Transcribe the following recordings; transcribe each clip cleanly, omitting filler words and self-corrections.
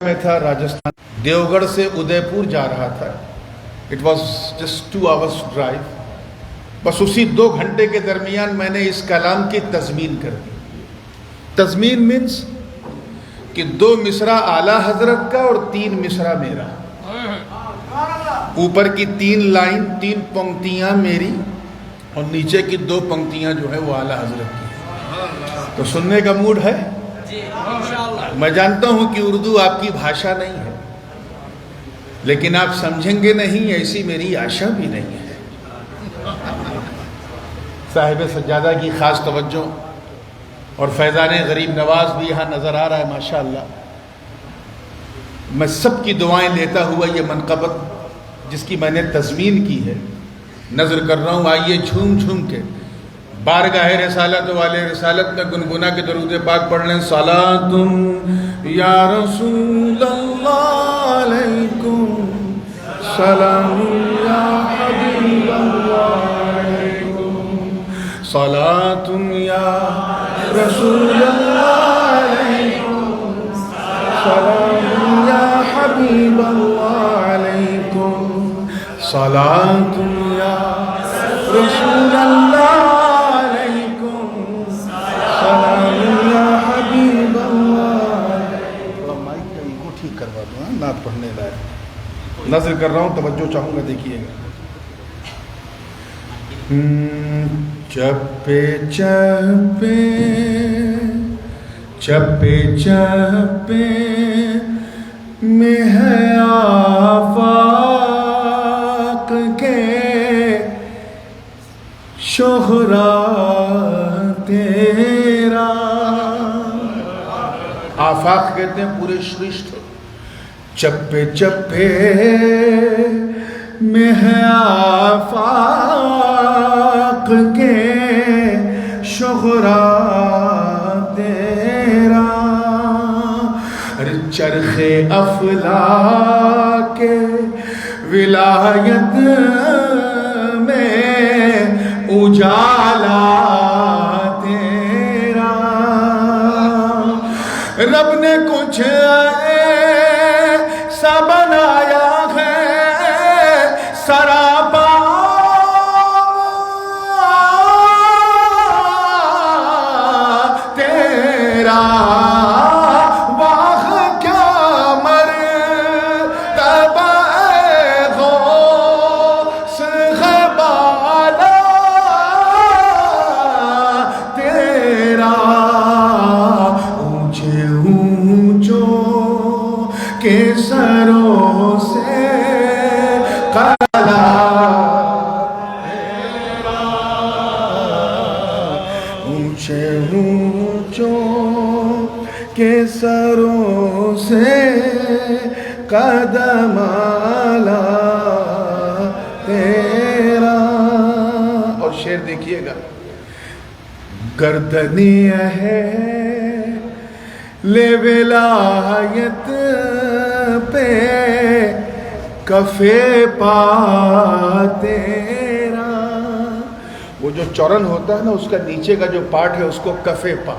میں تھا راجستھان، دیوگڑھ سے ادے پور جا رہا تھا. It was just 2 hours drive. بس اسی 2 گھنٹے کے درمیان میں نے اس کلام کی تضمین کر دی. تضمین مینس کہ 2 مصرع اعلیٰ حضرت کا اور 3 مصرع میرا. اوپر کی 3 لائن 3 پنکتیاں میری اور نیچے کی 2 پنکتیاں جو ہے وہ اعلیٰ حضرت کی. تو سننے کا موڈ ہے؟ میں جانتا ہوں کہ اردو آپ کی بھاشا نہیں ہے، لیکن آپ سمجھیں گے نہیں ایسی میری آشا بھی نہیں ہے. صاحب سجادہ کی خاص توجہ اور فیضان غریب نواز بھی یہاں نظر آ رہا ہے ماشاءاللہ. میں سب کی دعائیں لیتا ہوا یہ منقبت جس کی میں نے تضمین کی ہے نظر کر رہا ہوں. آئیے جھوم جھوم کے بارگاہ رسالت والے رسالت میں گنگنا کے درود پاک پڑھ لیں. صلاتم یا رسول اللہ علیکم، سلام یا حبیب اللہ علیکم، صلاتم یا رسول اللہ علیکم، سلام یا حبیب اللہ علیکم، صلاتم یا رسول اللہ نعت پڑھنے لائے. نظر کر رہا ہوں، توجہ چاہوں گا، دیکھیے گا. چپے چپے چپے چپے میں ہے آفاق کے شہرا تیرا. آفاق کہتے ہیں پورے سرشٹھ. چپے چپے میں ہے آفاق کے شہرا تیرا. چرخ افلاک ولایت میں اجالا تیرا. رب نے کچھ ایسا بنایا ہے سراپا تیرا. واہ کیا مرتبہ غوث ہے بالا تیرا. اونچے اونچوں کے سروں سے کلا تیرا. اونچے اونچوں کے سروں سے قدم اعلیٰ تیرا. اور شعر دیکھیے گا. گردنی ہے لے ولایت پہ کفے پا تیرا. وہ جو چورن ہوتا ہے نا اس کا نیچے کا جو پارٹ ہے اس کو کفے پا.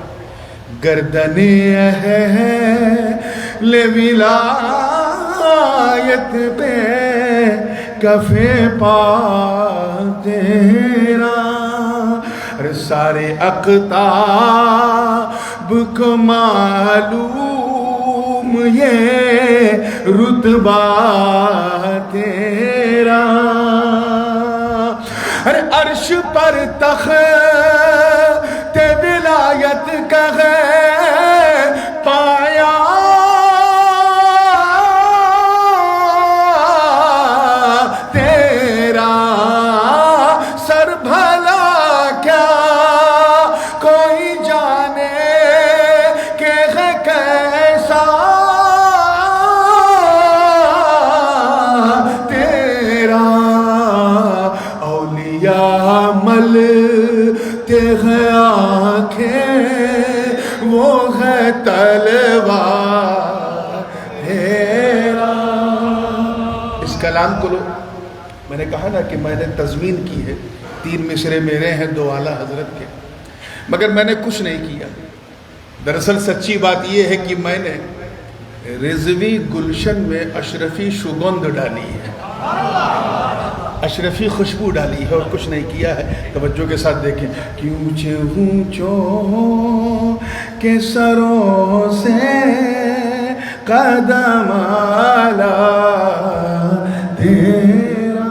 گردنی ہے لے ولایت پہ کفے پا تیرا. سارے اقطاب کو معلوم یہ رتبہ تیرا. عرش پر تخت ولایت کا ہے پایا تیرا. سر بھلا کیا کوئی جانے کہ ہے کیسا تیرا. اولیاء ملتے ہیں آنکھیں وہ ہے تلوار تیرا. اس کلام کو لو. میں نے کہا نا کہ میں نے تضمین کی ہے. 3 مصرے میرے ہیں 2 اعلیٰ حضرت کے. مگر میں نے کچھ نہیں کیا. دراصل سچی بات یہ ہے کہ میں نے رضوی گلشن میں اشرفی سگندھ ڈالی ہے، اشرفی خوشبو ڈالی ہے اور کچھ نہیں کیا ہے۔ توجہ کے ساتھ دیکھیں کہ اونچے اونچوں کے سروں سے قدم آلا تیرا۔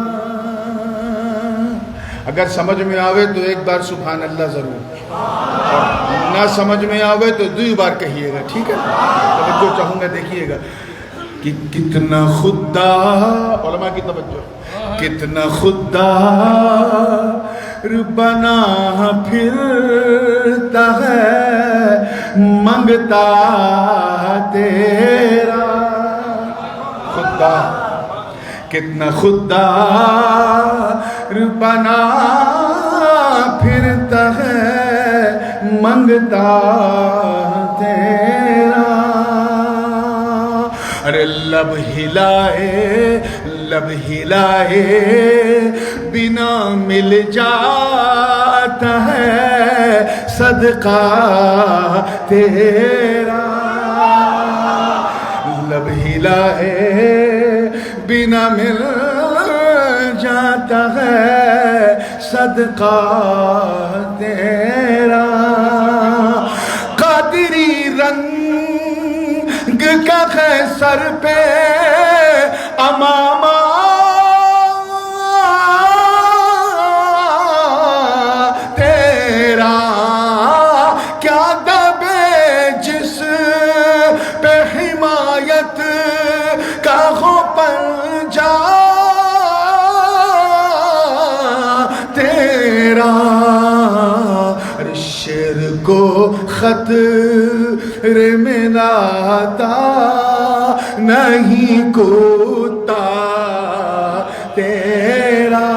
اگر سمجھ میں آوے تو ایک بار سبحان اللہ ضرور، اور نہ سمجھ میں آوے تو دو بار کہیے گا، ٹھیک ہے؟ توجہ چاہوں گا، دیکھیے گا کہ کتنا خوددار، علماء کی توجہ، کتنا خوددار بنا پھرتا ہے منگتا تیرا۔ خوددار، کتنا خوددار بنا پھرتا ہے منگتا تیرا۔ ارے لب ہلائے لب ہلائے بنا مل جاتا ہے صدقہ تیرا۔ لب ہلائے بنا مل جاتا ہے صدقہ تیرا۔ قادری رنگ کا ہے سر پہ امامہ تیرا، کیا دبے جس پہ حمایت کا ہو پنجہ تیرا۔ شیر کو خطرے میں لاتا نہیں کتا تیرا۔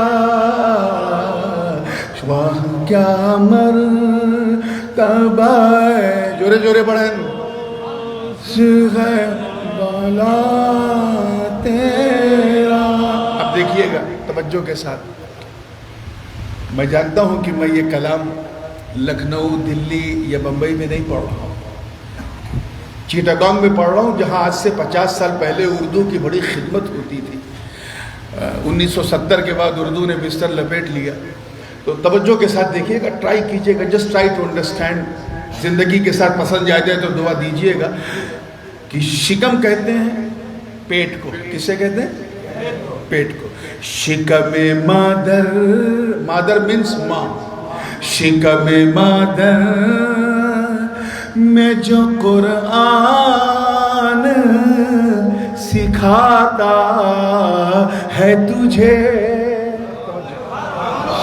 واہ کیا مرتبہ ہے، جورے جورے بڑھن ہے بالا تیرا۔ اب دیکھیے گا توجہ کے ساتھ، میں جانتا ہوں کہ میں یہ کلام لکھنؤ، دلی یا بمبئی میں نہیں پڑھ رہا ہوں، چیٹاگانگ میں پڑھ رہا ہوں، جہاں آج سے 50 سال پہلے اردو کی بڑی خدمت ہوتی تھی۔ 1970 کے بعد اردو نے بستر لپیٹ لیا۔ تو توجہ کے ساتھ دیکھیے گا، ٹرائی کیجئے گا، جسٹ ٹرائی ٹو انڈرسٹینڈ۔ زندگی کے ساتھ پسند جائے جائے تو دعا دیجئے گا کہ شکم کہتے ہیں پیٹ کو، کسے کہتے ہیں؟ پیٹ کو۔ شکم مادر، مادر مینس ماں، شکم مادر میں جو قرآن سکھاتا ہے تجھے،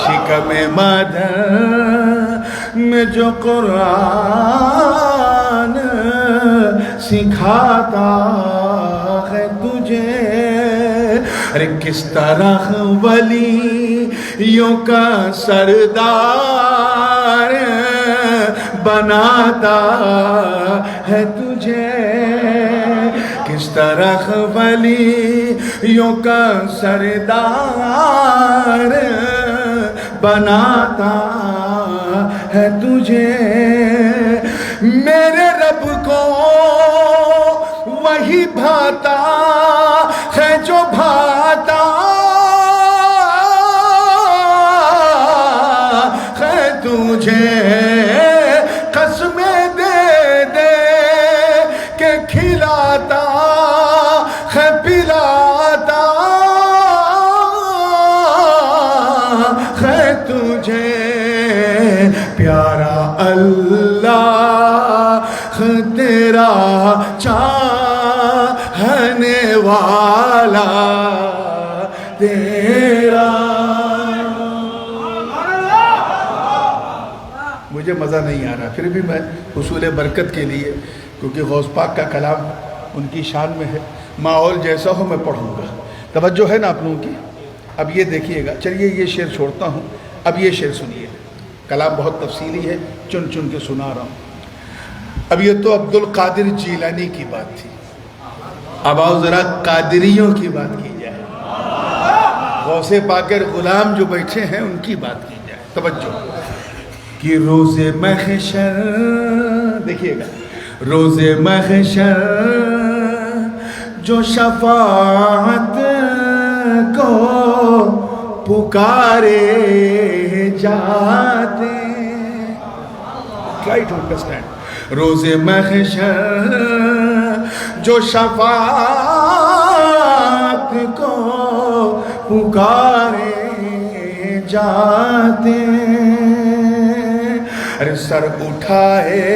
شکم مادر میں جو قرآن سکھاتا ہے تجھے، ارے کس طرح ولیوں کا سردار بناتا ہے تجھے، کس طرح ولیوں کا سردار بناتا ہے تجھے۔ میرے رب کو وہی بھاتا ہے جو بھاتا ہے تجھے، قسمیں دے دے کہ کھلاتا ہے پلاتا ہے تجھے، پیارا اللہ تیرا چاہنے والا تیرا۔ مجھے مزہ نہیں آ رہا، پھر بھی میں حصول برکت کے لیے، کیونکہ غوث پاک کا کلام ان کی شان میں ہے، ماحول جیسا ہو میں پڑھوں گا۔ توجہ ہے نا آپ لوگوں کی؟ اب یہ دیکھیے گا، چلیے یہ شعر چھوڑتا ہوں، اب یہ شعر سنیے، کلام بہت تفصیلی ہے، چن چن کے سنا رہا ہوں۔ اب یہ تو عبد القادر جیلانی کی بات تھی، اب آؤ ذرا قادریوں کی بات کی جائے، غوث پاک غلام جو بیٹھے ہیں ان کی بات کی جائے۔ توجہ کہ روز محشر، دیکھیے گا، روز محشر جو شفاعت کو پکارے جاتے. Try to understand. روز محشر جو شفاعت کو پکارے جاتے. ارے سر اٹھائے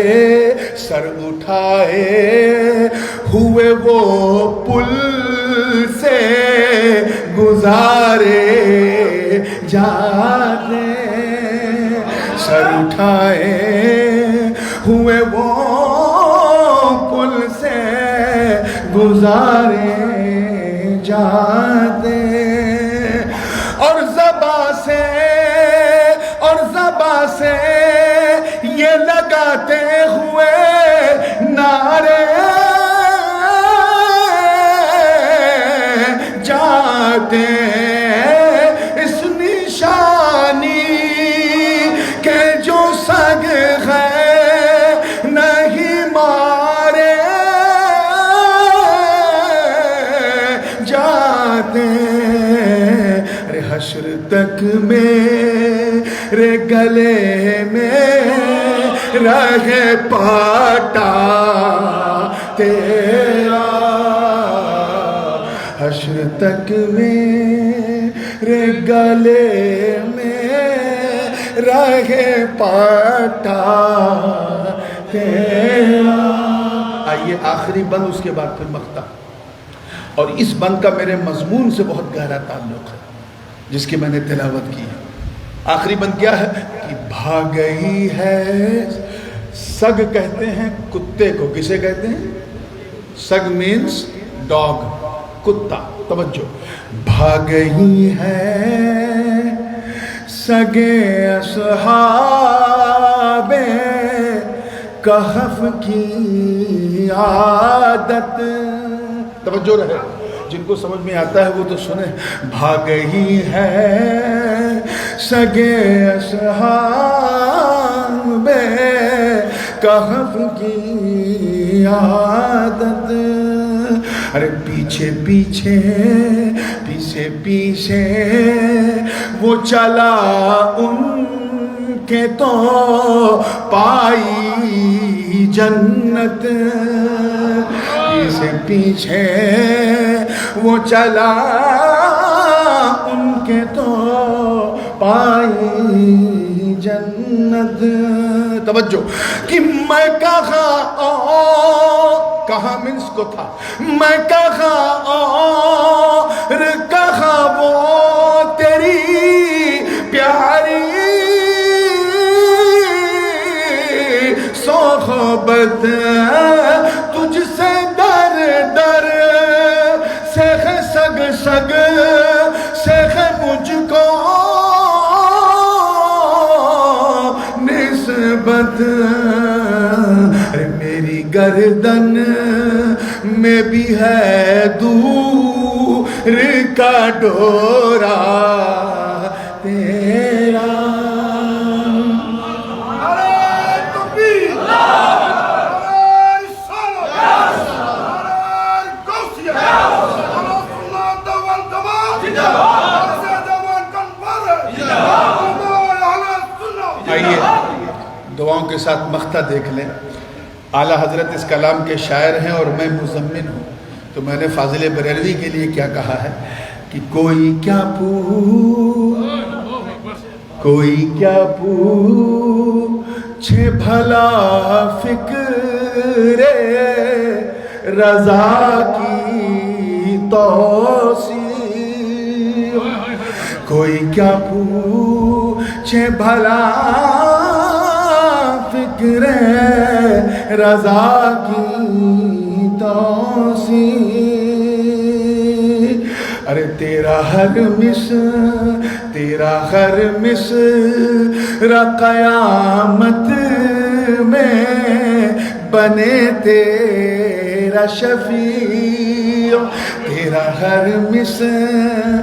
ہوئے وہ پل سے گزارے جاتے. سر اٹھائے ہوئے وہ پل سے گزارے جاتے. اور زباں سے یہ لگاتے ہوئے نعرے جاتے. اس نشانی کے جو سگ ہے نہیں مارے جاتے. ارے حشر تک میرے گلے میں رہے پاٹا تیرا. حشر تک میرے گلے میں رہے پاٹا تیرا. آئیے آخری بند، اس کے بعد پھر مقطع. اور اس بند کا میرے مضمون سے بہت گہرا تعلق ہے جس کی میں نے تلاوت کی ہے. آخری بند کیا ہے کہ بھاگ گئی ہے. سگ کہتے ہیں کتے کو. کسے کہتے ہیں؟ سگ مینس ڈاگ، کتا. توجہ. بھاگ گئی ہے سگے اصحاب کہف کی عادت. توجہ رہے، جن کو سمجھ میں آتا ہے وہ تو سنیں. بھاگ گئی ہے سگے اصحاب کہف کی عادت. ارے پیچھے وہ چلا ان کے تو پائی جنت. پیچھے وہ چلا ان کے تو پائی جنت. توجہ کہ میں کہاں منس کو تھا. میں کہاں وہ تیری پیاری صحبت تجھ سے در سے سگ سے مجھ کو نسبت. میری گردن میں بھی ہے دور کا ڈورا تیرا. آئیے دعاؤں کے ساتھ مقطع دیکھ لیں. اعلیٰ حضرت اس کلام کے شاعر ہیں اور میں مضمن ہوں. تو میں نے فاضل بریلوی کے لیے کیا کہا ہے کہ کوئی کیا پوچھے بھلا فکر رضا کی توسیع. کوئی کیا پوچھے بھلا فکر رضا کی توسیع. ارے تیرا ہر مصر قیامت میں بنے تیرا شفیع. تیرا ہر مصر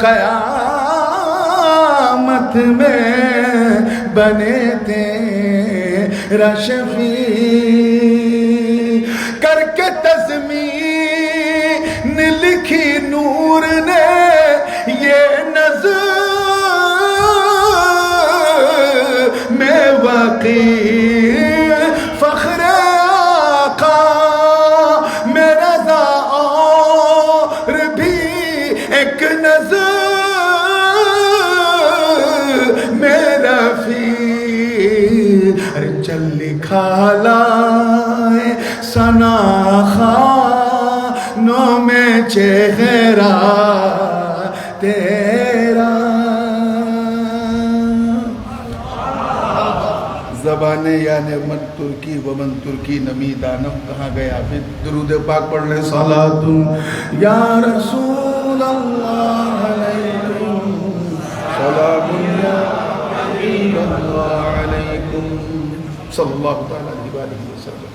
قیامت میں بنے تیرا شفیع. کر کے تزمین نور نے یہ نظر میں واقعی فخر آقا میں رضا اور بھی ایک نظر میرا فیر چل لکھا لائے ثنا خانوں میں چہرہ تیرا. زبان یعنی من ترکی ومن ترکی نمی دانم کہاں گیا؟ پھر درود پاک پڑھ لیں. صلاۃ یا رسول اللہ علیکم، سلام یا حبیب اللہ علیکم صلی اللہ تعالیٰ علیہ وسلم.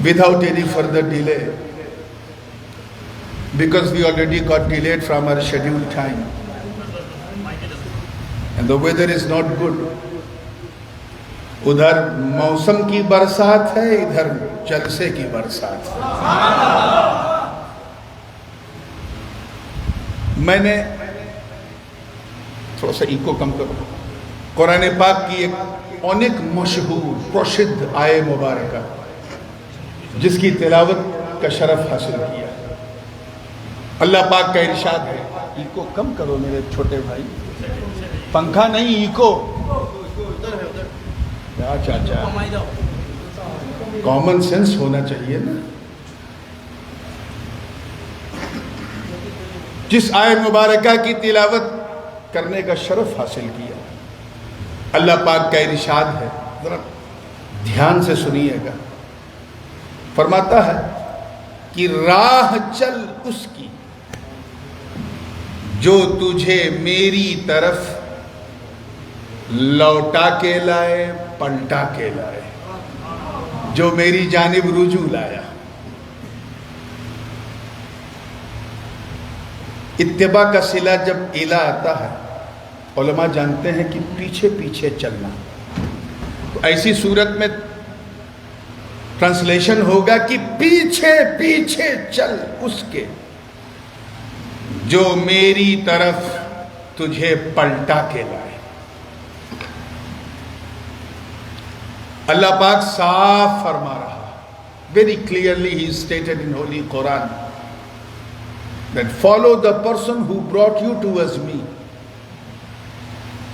Without any further delay, because we already got delayed from our scheduled time and the weather is not good. ادھر موسم کی برسات ہے، ادھر جلسے کی برسات ہے. میں نے تھوڑا سا ایکو کم کرو. قرآن پاک کی ایک اونک مشہور پرشدھ آیے مبارکہ جس کی تلاوت کا شرف حاصل کیا. اللہ پاک کا ارشاد ہے. ایکو کم کرو میرے چھوٹے بھائی، پنکھا نہیں ایکو. چاچا کامن سینس ہونا چاہیے نا. جس آیت مبارکہ کی تلاوت کرنے کا شرف حاصل کیا، اللہ پاک کا ارشاد ہے، ذرا دھیان سے سنیے گا. فرماتا ہے کہ راہ چل اس کی جو تجھے میری طرف لوٹا کے لائے، پلٹا کے لائے، جو میری جانب رجوع لایا. اتباع کا صلہ جب الا آتا ہے، علماء جانتے ہیں کہ پیچھے پیچھے چلنا. تو ایسی صورت میں ٹرانسلیشن ہوگا کہ پیچھے پیچھے چل اس کے جو میری طرف تجھے پلٹا کے لائے. اللہ پاک صاف فرما رہا، very clearly he stated in Holy Quran that follow the person who brought you towards me.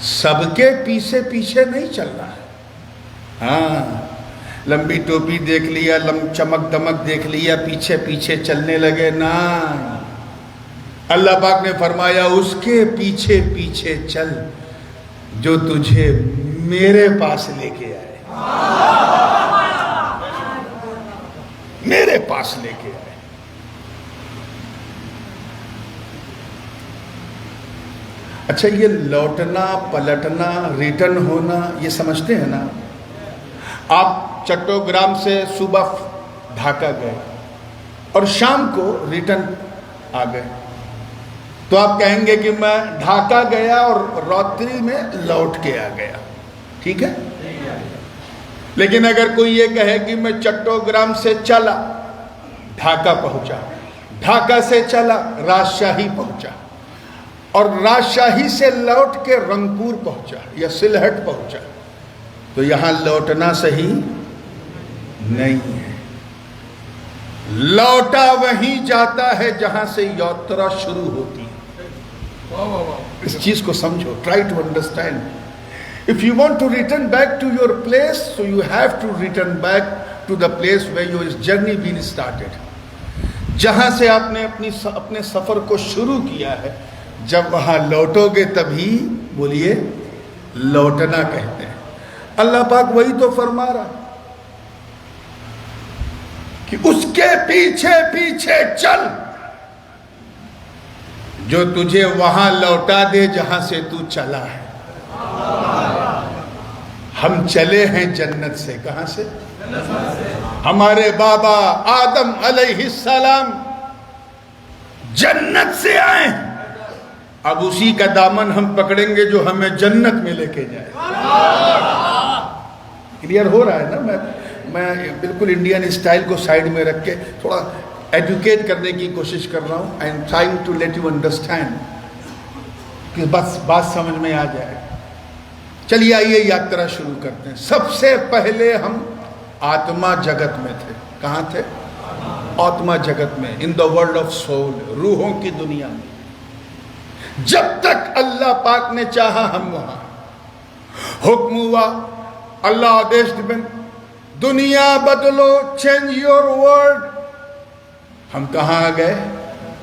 سب کے پیچھے پیچھے نہیں چلنا ہے. ہاں لمبی ٹوپی دیکھ لیا، چمک دمک دیکھ لیا، پیچھے پیچھے چلنے لگے نا. اللہ پاک نے فرمایا اس کے پیچھے پیچھے چل جو تجھے میرے پاس لے کے آئے، میرے پاس لے کے آئے. اچھا یہ لوٹنا پلٹنا ریٹرن ہونا یہ سمجھتے ہیں نا. آپ چٹوگرام سے صبح ڈھاکہ گئے اور شام کو ریٹرن آ گئے تو آپ کہیں گے کہ میں ڈھاکہ گیا اور راتری میں لوٹ کے آ گیا. ٹھیک ہے. لیکن اگر کوئی یہ کہے کہ میں چٹوگرام سے چلا ڈھاکہ پہنچا، ڈھاکہ سے چلا راجشاہی پہنچا، اور راجشاہی سے لوٹ کے رنگپور پہنچا یا سلہٹ پہنچا، تو یہاں لوٹنا صحیح نہیں ہے. لوٹا وہیں جاتا ہے جہاں سے یاترا شروع ہوتی ہے. اس چیز کو سمجھو. Try to understand. If you want to return back to your place, so you have to return back to the place where your journey been started. جہاں سے آپ نے اپنے سفر کو شروع کیا ہے، جب وہاں لوٹو گے تبھی بولیے لوٹنا کہتے ہیں. اللہ پاک وہی تو فرما رہا کہ اس کے پیچھے پیچھے چل جو تجھے وہاں لوٹا دے جہاں سے تو چلا ہے. ہم چلے ہیں جنت سے. کہاں سے؟ ہمارے بابا آدم علیہ السلام جنت سے آئے. اب اسی کا دامن ہم پکڑیں گے جو ہمیں جنت میں لے کے جائے. کلیئر ہو رہا ہے نا؟ میں بالکل انڈین اسٹائل کو سائیڈ میں رکھ کے تھوڑا ایڈوکیٹ کرنے کی کوشش کر رہا ہوں. I am trying to let you understand کہ بس بات سمجھ میں آ جائے. چلیے آئیے یاترا شروع کرتے ہیں. سب سے پہلے ہم آتما جگت میں تھے. کہاں تھے؟ آتما جگت میں. ان دا ورلڈ آف سول, روحوں کی دنیا میں. جب تک اللہ پاک نے چاہا ہم وہاں. حکم ہوا, اللہ آدیش دن, دنیا بدلو, چینج یور ورلڈ. ہم کہاں آ گئے؟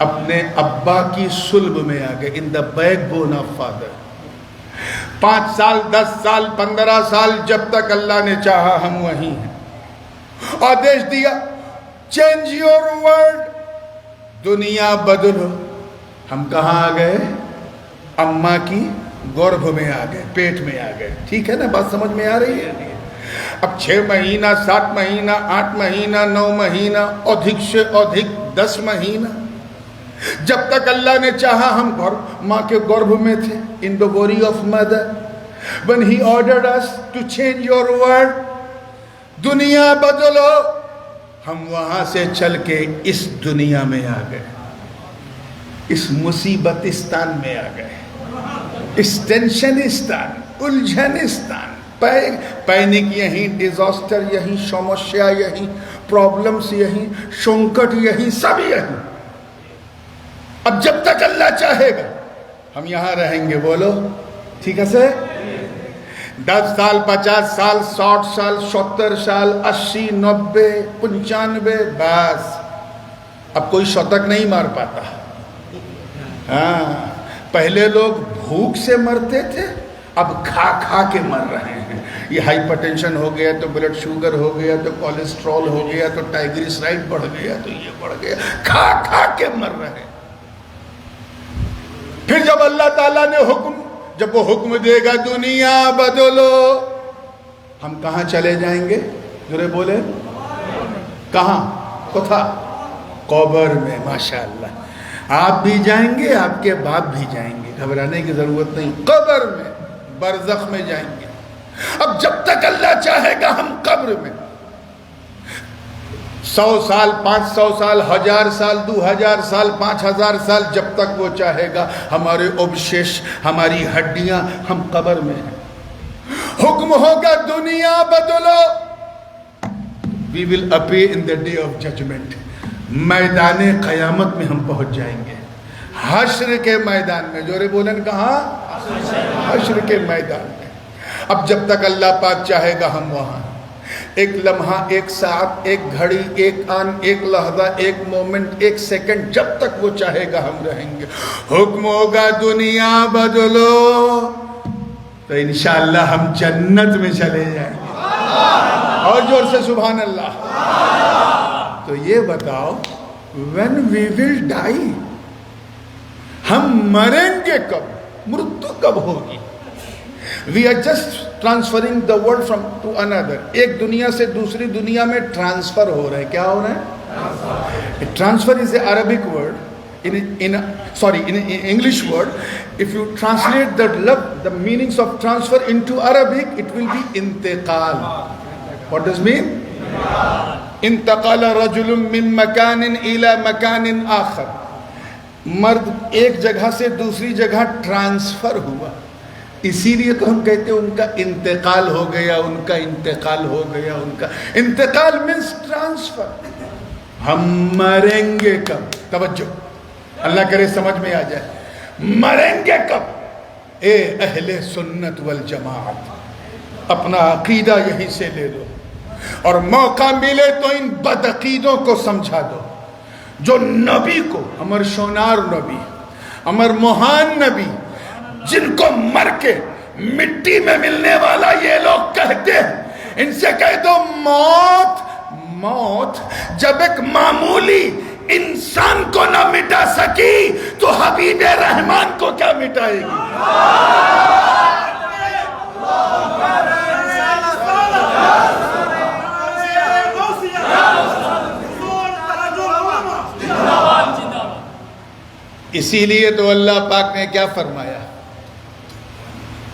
اپنے ابا کی صلب میں آ گئے. In the backbone of father. 5 سال 10 سال 15 سال جب تک اللہ نے چاہا ہم وہیں ہیں. آدیش دیا, چینج یور ورلڈ, دنیا بدلو. ہم کہاں آ گئے؟ اماں کی گربھ میں آ گئے, پیٹ میں آ گئے. ٹھیک ہے نا, بات سمجھ میں آ رہی ہے؟ اب 6 مہینہ 7 مہینہ 8 مہینہ 9 مہینہ ادھک سے ادھک 10 مہینہ, جب تک اللہ نے چاہا ہم ماں کے گربھ میں تھے. In the body of mother. when he ordered us to change your world, دنیا بدلو, ہم وہاں سے چل کے اس دنیا میں آ گئے. اس مصیبتستان میں آ گئے. اس ٹینشنستان, الجھنستان, پینک یہیں, ڈیزاسٹر یہیں, سمسیا یہیں, پرابلمس یہیں, سنکٹ یہیں, سب یہیں. اب جب تک اللہ چاہے گا ہم یہاں رہیں گے. بولو ٹھیک ہے سے؟ 10 سال 50 سال 60 سال 70 سال 80 90 95, بس اب کوئی شتک نہیں مار پاتا. ہاں, پہلے لوگ بھوک سے مرتے تھے, اب کھا کھا کے مر رہے ہیں. یہ ہائپر ٹینشن ہو گیا, تو بلڈ شوگر ہو گیا, تو کولیسٹرول ہو گیا, تو ٹائگریسرائڈ بڑھ گیا, تو یہ بڑھ گیا. کھا کھا کے مر رہے ہیں. پھر جب اللہ تعالیٰ نے جب وہ حکم دے گا دنیا بدلو, ہم کہاں چلے جائیں گے؟ ذرا بولے کہاں؟ کتھا؟ قبر میں. ماشاءاللہ, آپ بھی جائیں گے, آپ کے باپ بھی جائیں گے, گھبرانے کی ضرورت نہیں. قبر میں, برزخ میں جائیں گے. اب جب تک اللہ چاہے گا ہم قبر میں. 100 سال 500 سال 1000 سال 2000 سال 5000 سال, جب تک وہ چاہے گا ہمارے اوبشیش, ہماری ہڈیاں, ہم قبر میں ہیں. حکم ہوگا دنیا بدلو, we will appear in the day of judgment. میدان قیامت میں ہم پہنچ جائیں گے. حشر کے میدان میں. جورے بولن کہاں؟ حشر کے میدان میں. اب جب تک اللہ پاک چاہے گا ہم وہاں. ایک لمحہ, ایک ساتھ, ایک گھڑی, ایک آن, ایک لحظہ, ایک مومنٹ, ایک سیکنڈ, جب تک وہ چاہے گا ہم رہیں گے. حکم ہوگا دنیا بدلو, تو انشاءاللہ ہم جنت میں چلے جائیں گے. اور زور سے سبحان اللہ. تو یہ بتاؤ, when we will die, ہم مریں گے کب؟ مرتو کب ہوگی؟ We are just transferring the world from to another. ایک دنیا سے دوسری دنیا میں ٹرانسفر ہو رہا ہے. کیا ہو رہا ہے؟ Transfer is an Arabic word. In English word. If you translate the meanings of transfer into Arabic, it will be intiqal. What does it mean? انتقال رجل من مکان الى مکان آخر. مرد ایک جگہ سے دوسری جگہ ٹرانسفر ہوا, اسی لیے تو ہم کہتے ہیں ان کا انتقال ہو گیا, ان کا انتقال ہو گیا, ان کا انتقال means ٹرانسفر. ہم مریں گے کب؟ توجہ, اللہ کرے سمجھ میں آ جائے. مریں گے کب؟ اے اہل سنت والجماعت, اپنا عقیدہ یہیں سے لے لو, اور موقع ملے تو ان بدعقیدوں کو سمجھا دو. جو نبی کو, امر شونار نبی, امر مہان نبی, جن کو مر کے مٹی میں ملنے والا یہ لوگ کہتے ہیں, ان سے کہہ دو موت جب ایک معمولی انسان کو نہ مٹا سکی تو حبیب رحمان کو کیا مٹائے گی؟ اسی لیے تو اللہ پاک نے کیا فرمایا؟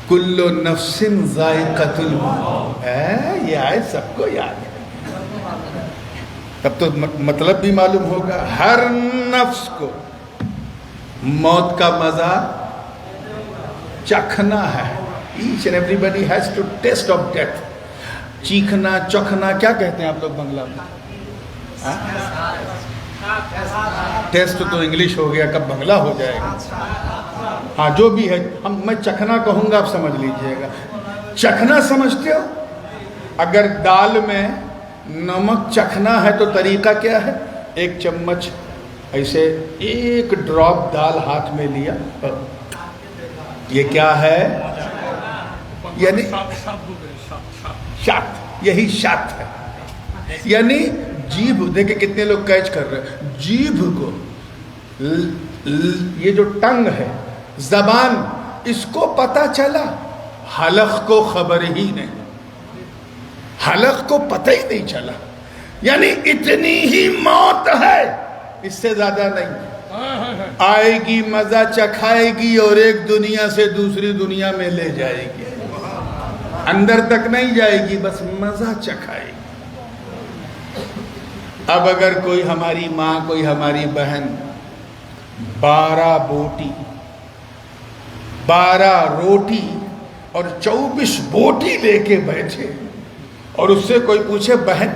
کل نفس ذائقۃ الموت. یہ آیت سب کو یاد ہے. تب تو مطلب بھی معلوم ہوگا. ہر نفس کو موت کا مزہ چکھنا ہے. Each and everybody has to taste of death. چیکھنا چکھنا کیا کہتے ہیں آپ لوگ بنگلہ میں؟ ٹیسٹ تو انگلش ہو گیا، کب بنگلہ ہو جائے گا. ہاں جو بھی ہے، میں چکھنا کہوں گا، آپ سمجھ لیجئے گا. چکھنا سمجھتے ہو؟ اگر دال میں نمک چکھنا ہے تو طریقہ کیا ہے؟ ایک چمچ ایسے ایک ڈراپ دال ہاتھ میں لیا، یہ کیا ہے؟ یعنی شات، یہی شات ہے. یعنی جیبھ، دیکھیں کتنے لوگ کیچ کر رہے ہیں. جیبھ کو، یہ جو ٹنگ ہے، زبان، اس کو پتا چلا، حلق کو خبر ہی نہیں، حلق کو پتہ ہی نہیں چلا. یعنی اتنی ہی موت ہے، اس سے زیادہ نہیں. آئے گی، مزہ چکھائے گی اور ایک دنیا سے دوسری دنیا میں لے جائے گی. اندر تک نہیں جائے گی، بس مزہ چکھائے گی. اب اگر کوئی ہماری ماں، کوئی ہماری بہن 12 بوٹی، 12 روٹی اور 24 بوٹی لے کے بیٹھے اور اس سے کوئی پوچھے بہن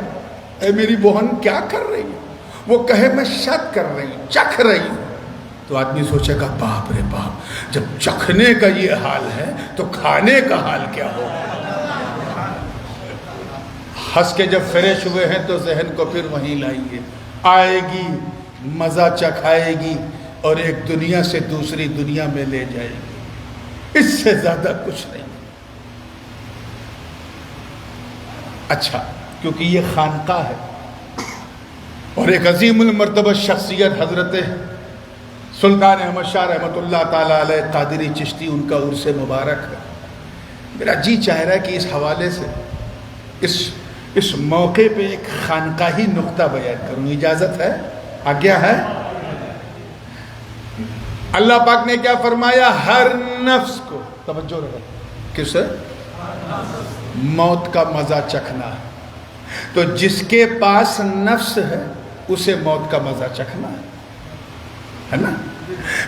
اے میری بہن کیا کر رہی ہے، وہ کہے میں شت کر رہی ہوں، چکھ رہی ہوں، تو آدمی سوچے گا باپ رے باپ، جب چکھنے کا یہ حال ہے تو کھانے کا حال کیا ہوگا. ہنس کے جب فریش ہوئے ہیں تو ذہن کو پھر وہیں لائیے. آئے گی، مزہ چکھائے گی اور ایک دنیا سے دوسری دنیا میں لے جائے گی. اس سے زیادہ کچھ نہیں. اچھا، کیونکہ یہ خانقاہ ہے اور ایک عظیم المرتبہ شخصیت حضرت سلطان احمد شاہ رحمۃ اللہ تعالیٰ علیہ قادری چشتی، ان کا عرس مبارک ہے. میرا جی چاہ رہا ہے کہ اس حوالے سے اس موقع پہ ایک خانقاہی نقطہ بیان کروں. اجازت ہے؟ آگیا ہے؟ اللہ پاک نے کیا فرمایا؟ ہر نفس کو، توجہ رہے، کس ہے؟ موت کا مزہ چکھنا ہے. تو جس کے پاس نفس ہے اسے موت کا مزہ چکھنا ہے نا.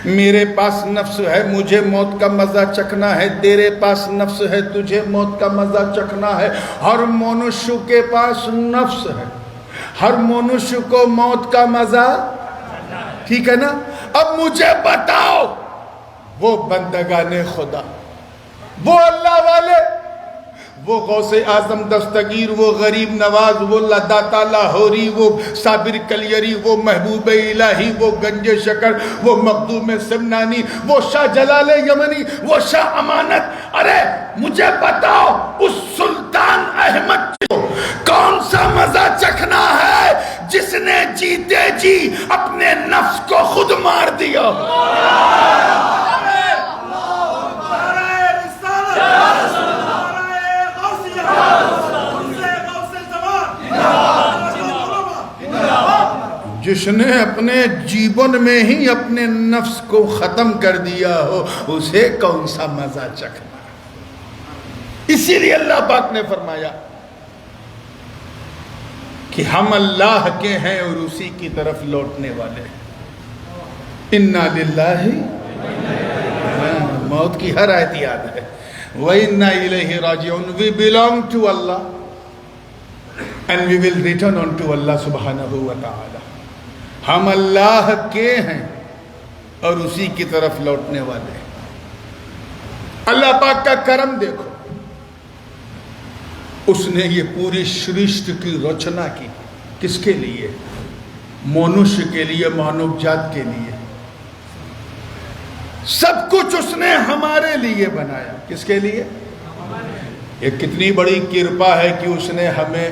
میرے پاس نفس ہے، مجھے موت کا مزہ چکھنا ہے. تیرے پاس نفس ہے، تجھے موت کا مزہ چکھنا ہے. ہر منشیہ کے پاس نفس ہے، ہر منشیہ کو موت کا مزہ، ٹھیک ہے نا. اب مجھے بتاؤ، وہ بندگان خدا، وہ اللہ والے، وہ غوث اعظم دستگیر، وہ غریب نواز، وہ لداتا لاہوری، وہ صابر کلیری، وہ محبوب الہی، وہ گنج شکر، وہ مخدوم سمنانی، وہ شاہ جلال یمنی، وہ شاہ امانت. ارے مجھے بتاؤ، اس سلطان احمد کو کون سا مزہ چکھنا ہے جس نے جیتے جی اپنے نفس کو خود مار دیا. جس نے اپنے جیون میں ہی اپنے نفس کو ختم کر دیا ہو، اسے کون سا مزہ چکھنا. اسی لیے اللہ پاک نے فرمایا کہ ہم اللہ کے ہیں اور اسی کی طرف لوٹنے والے ہیں. اِنَّا لِلَّهِ، موت کی ہر آیت یاد ہے. وَإِنَّا إِلَيْهِ رَاجِعُونَ. We belong to Allah and we will return unto Allah subhanahu wa ta'ala. ہم اللہ کے ہیں اور اسی کی طرف لوٹنے والے ہیں. اللہ پاک کا کرم دیکھو، اس نے یہ پوری سرشت کی رچنا کی. کس کے لیے؟ منشیہ کے لیے، مانو جات کے لیے. سب کچھ اس نے ہمارے لیے بنایا. کس کے لیے؟ یہ کتنی بڑی کرپا ہے کہ اس نے ہمیں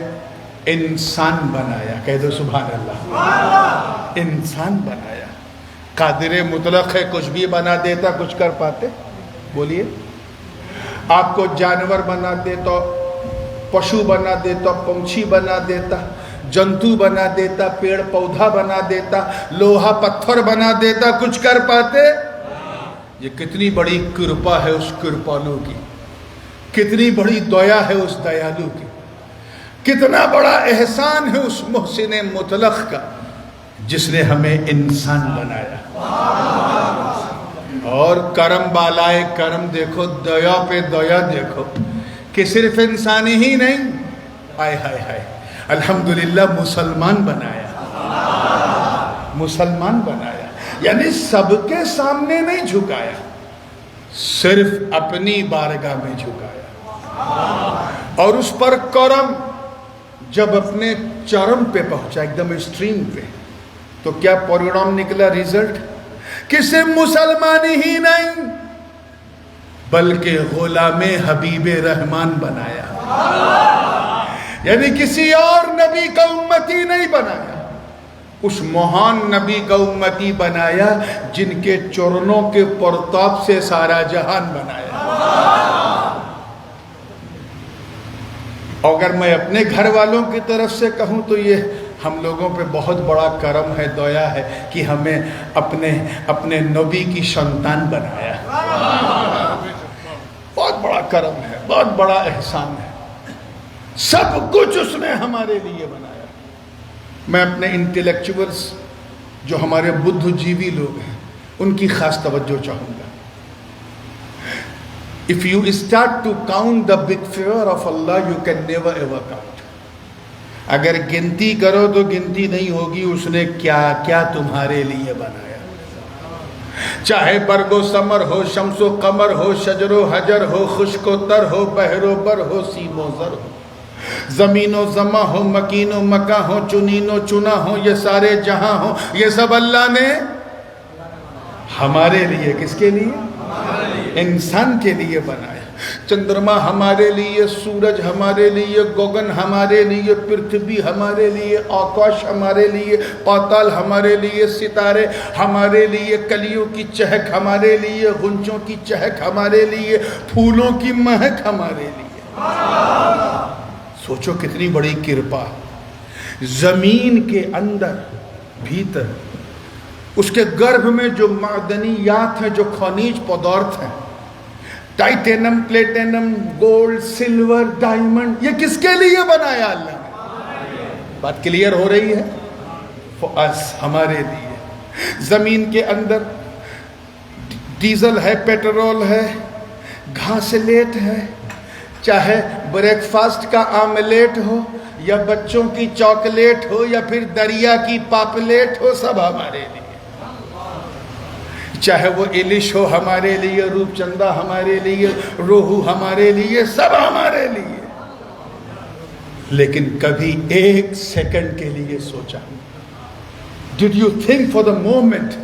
انسان بنایا. کہہ دو سبحان اللہ. انسان بنایا. قادر مطلق ہے، کچھ بھی بنا دیتا. کچھ کر پاتے؟ بولیے. آپ کو جانور بنا دیتا، پشو بنا دیتا، پنچھی بنا دیتا، جنتو بنا دیتا، پیڑ پودا بنا دیتا، لوہا پتھر بنا دیتا. کچھ کر پاتے؟ یہ کتنی بڑی کرپا ہے اس کرپالو کی، کتنی بڑی دیا ہے اس دیالو کی. کتنا بڑا احسان ہے اس محسن مطلق کا جس نے ہمیں انسان بنایا. اور کرم بالائے کرم دیکھو، دیا پہ دیا دیکھو کہ صرف انسانی ہی نہیں، آئے ہائے ہائے الحمدللہ مسلمان بنایا. مسلمان بنایا یعنی سب کے سامنے نہیں جھکایا، صرف اپنی بارگاہ میں جھکایا. اور اس پر کرم جب اپنے چرم پہ پہنچا، ایک دم اسٹریم پہ، تو کیا پروگرام نکلا، ریزلٹ؟ کسی مسلمانی ہی نہیں بلکہ غلام حبیب رحمان بنایا. یعنی کسی اور نبی کا امتی نہیں بنایا، اس مہان نبی کا امتی بنایا جن کے چرنوں کے پرتاپ سے سارا جہان بنایا. اگر میں اپنے گھر والوں کی طرف سے کہوں تو یہ ہم لوگوں پہ بہت بڑا کرم ہے، دیا ہے کہ ہمیں اپنے نبی کی سنتان بنایا. بہت بڑا کرم ہے، بہت بڑا احسان ہے. سب کچھ اس نے ہمارے لیے بنایا. میں اپنے انٹلیکچوئلز جو ہمارے بدھ جیوی لوگ ہیں ان کی خاص توجہ چاہوں گا. If you start to count the big favor of Allah, you can never ever count. اگر گنتی کرو تو گنتی نہیں ہوگی اس نے کیا کیا تمہارے لیے بنایا. چاہے برگ و ثمر ہو، شمس و قمر ہو، شجر و حجر ہو، خشک و تر ہو، بحر و بر ہو، سیم و زر ہو، زمین و زماں ہو، مکین و مکاں ہو، چنین و چنا ہو، یہ سارے جہاں ہو، یہ سب اللہ نے ہمارے لیے، کس کے لیے؟ انسان کے لیے بنایا. چندرما ہمارے لیے، سورج ہمارے لیے، گگن ہمارے لیے، پرتھوی ہمارے لیے، آکاش ہمارے لیے، پاتال ہمارے لیے، ستارے ہمارے لیے، کلیوں کی چہک ہمارے لیے، غنچوں کی چہک ہمارے لیے، پھولوں کی مہک ہمارے لیے. سوچو کتنی بڑی کرپا. زمین کے اندر بھیتر اس کے گربھ میں جو معدنیات ہیں، جو خنیج پدارتھ ہیں، ٹائٹینم، پلیٹینم، گولڈ، سلور، ڈائمنڈ، یہ کس کے لیے بنایا اللہ نے؟ بات کلیئر ہو رہی ہے؟ for us، ہمارے لیے. زمین کے اندر ڈیزل ہے، پیٹرول ہے، گھاسلیٹ ہے، چاہے بریک فاسٹ کا آملیٹ ہو یا بچوں کی چاکلیٹ ہو یا پھر دریا کی پاپلیٹ ہو، سب ہمارے لیے. چاہے وہ الش ہو ہمارے لیے، روپ چندہ ہمارے لیے، روہو ہمارے لیے، سب ہمارے لیے. لیکن کبھی ایک سیکنڈ کے لیے سوچا؟ Did you think for the moment؟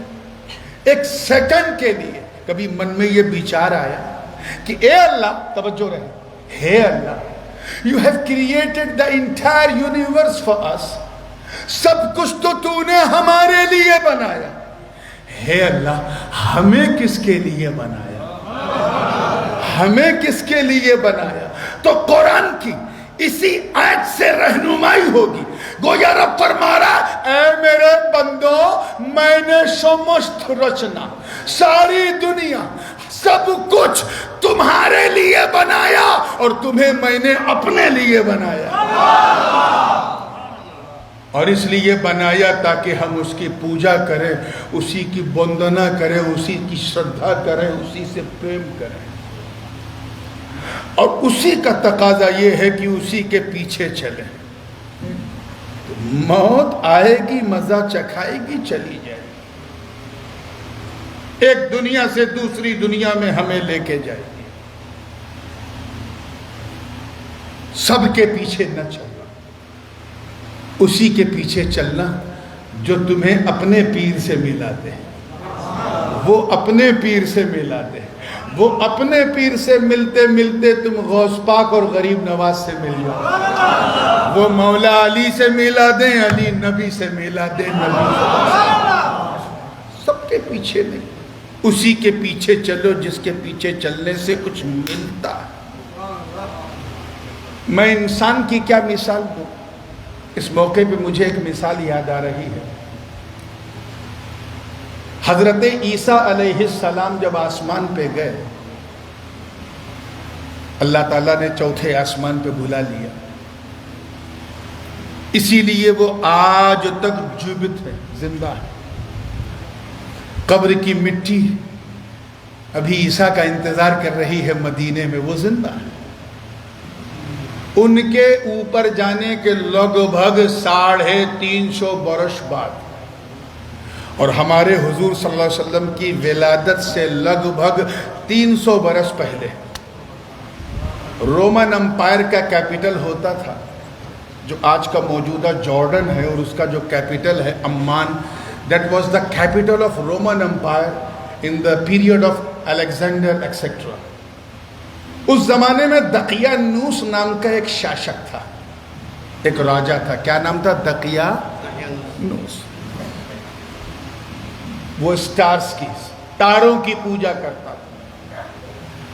ایک سیکنڈ کے لیے کبھی من میں یہ بیچار آیا کہ اے اللہ، توجہ رہے، ہے اللہ، you have created the entire universe for us، سب کچھ تو نے ہمارے لیے بنایا، ہے اللہ ہمیں کس کے لیے بنایا؟ ہمیں کس کے لیے بنایا؟ تو قرآن کی اسی آیت سے رہنمائی ہوگی. گویا رب فرما رہا، اے میرے بندو، میں نے سمست رچنا، ساری دنیا، سب کچھ تمہارے لیے بنایا اور تمہیں میں نے اپنے لیے بنایا. اور اس لیے بنایا تاکہ ہم اس کی پوجا کریں، اسی کی وندنا کریں، اسی کی شردھا کریں، اسی سے پریم کریں. اور اسی کا تقاضا یہ ہے کہ اسی کے پیچھے چلیں. موت آئے گی، مزہ چکھائے گی، چلی جائے گی، ایک دنیا سے دوسری دنیا میں ہمیں لے کے جائے گی. سب کے پیچھے نہ چلنا، اسی کے پیچھے چلنا جو تمہیں اپنے پیر سے ملا دے. وہ اپنے پیر سے ملا دے. وہ اپنے پیر سے ملتے ملتے تم غوث پاک اور غریب نواز سے مل جاؤ. وہ مولا علی سے ملا دیں، علی نبی سے ملا دیں، نبی سب کے پیچھے نہیں، اسی کے پیچھے چلو جس کے پیچھے چلنے سے کچھ ملتا. میں انسان کی کیا مثال دوں؟ اس موقع پہ مجھے ایک مثال یاد آ رہی ہے. حضرت عیسیٰ علیہ السلام جب آسمان پہ گئے، اللہ تعالیٰ نے چوتھے آسمان پہ بلا لیا. اسی لیے وہ آج تک جیوت ہے، زندہ ہے۔ قبر کی مٹی ابھی عیسیٰ کا انتظار کر رہی ہے مدینے میں، وہ زندہ ہے۔ ان کے اوپر جانے کے لگ بھگ 350 برس بعد، اور ہمارے حضور صلی اللہ علیہ وسلم کی ولادت سے لگ بھگ 300 برس پہلے رومن امپائر کا کیپٹل ہوتا تھا، جو آج کا موجودہ جارڈن ہے، اور اس کا جو کیپٹل ہے Amman, that was the capital of Roman empire in the period of Alexander etcetera. اس زمانے میں دقیانوس نام کا ایک شاشک تھا، ایک راجہ تھا۔ کیا نام تھا؟ دقیانوس۔ وہ اسٹارز کی، تاروں کی پوجا کرتا تھا،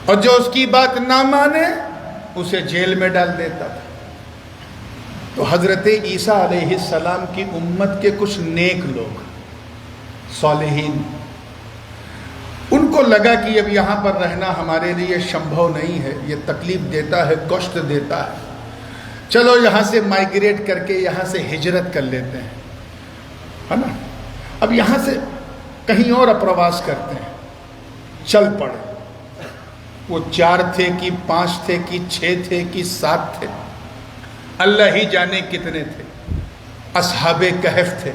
اور جو اس کی بات نہ مانے اسے جیل میں ڈال دیتا تھا۔ تو حضرت عیسیٰ علیہ السلام کی امت کے کچھ نیک لوگ، صالحین، ان کو لگا کہ اب یہاں پر رہنا ہمارے لیے شمبھو نہیں ہے، یہ تکلیف دیتا ہے، کشٹ دیتا ہے، چلو یہاں سے مائگریٹ کر کے یہاں سے ہجرت کر لیتے ہیں، ہے نا؟ اب یہاں سے کہیں اور اپرواس کرتے ہیں۔ چل پڑے۔ وہ 4 تھے کہ 5 تھے کہ 6 تھے کہ 7 تھے، اللہ ہی جانے کتنے تھے۔ اصحاب کہف تھے،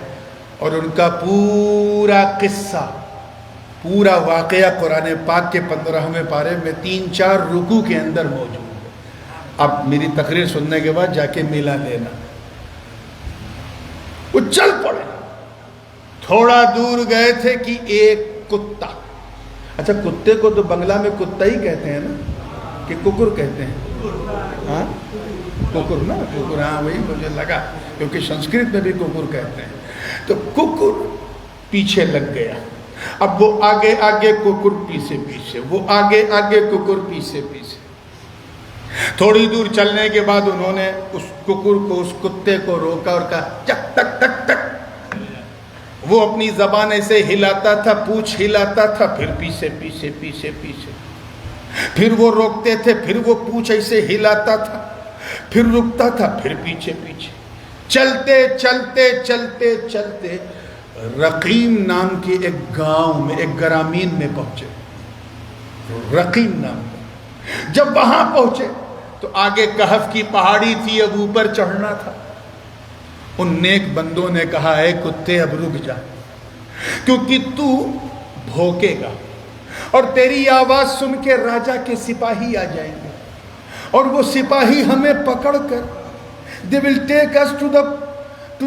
اور ان کا پورا قصہ، پورا واقعہ قرآن پاک کے 15ویں پارے میں 3-4 رکوع کے اندر موجود ہے۔ اب میری تقریر سننے کے بعد جا کے میلہ لینا۔ وہ چل پڑے، تھوڑا دور گئے تھے کہ ایک کتا، اچھا کتے کو تو بنگلہ میں کتا ہی کہتے ہیں نا، کہ ککر کہتے ہیں؟ ہاں ککر نا، ککر، ہاں وہی مجھے لگا، کیونکہ سنسکرت میں بھی ککر کہتے ہیں۔ تو ککر پیچھے لگ گیا۔ اب وہ آگے آگے، ککر پیچھے پیچھے، وہ آگے آگے، ککر پیچھے پیچھے۔ تھوڑی دور چلنے کے بعد انہوں نے اس ککر کو، اس کتے کو روکا اور کہا چک ٹک ٹک ٹک۔ وہ اپنی زبان ایسے ہلاتا تھا، پونچھ ہلاتا تھا، پھر پیچھے پیچھے پیچھے پیچھے، پھر وہ روکتے تھے، پھر وہ پونچھ ایسے ہلاتا تھا، پھر رکتا تھا، پھر پیچھے پیچھے۔ چلتے چلتے چلتے چلتے رقیم نام کے ایک گاؤں میں، ایک گرامین میں پہنچے، رقیم نام کا۔ جب وہاں پہنچے تو آگے کہف کی پہاڑی تھی، اب اوپر چڑھنا تھا۔ ان نیک بندوں نے کہا اے کتے اب رک جا، کیونکہ تو بھوکے گا، اور تیری آواز سن کے راجہ کے سپاہی آ جائیں گے، اور وہ سپاہی ہمیں پکڑ کر they will take us to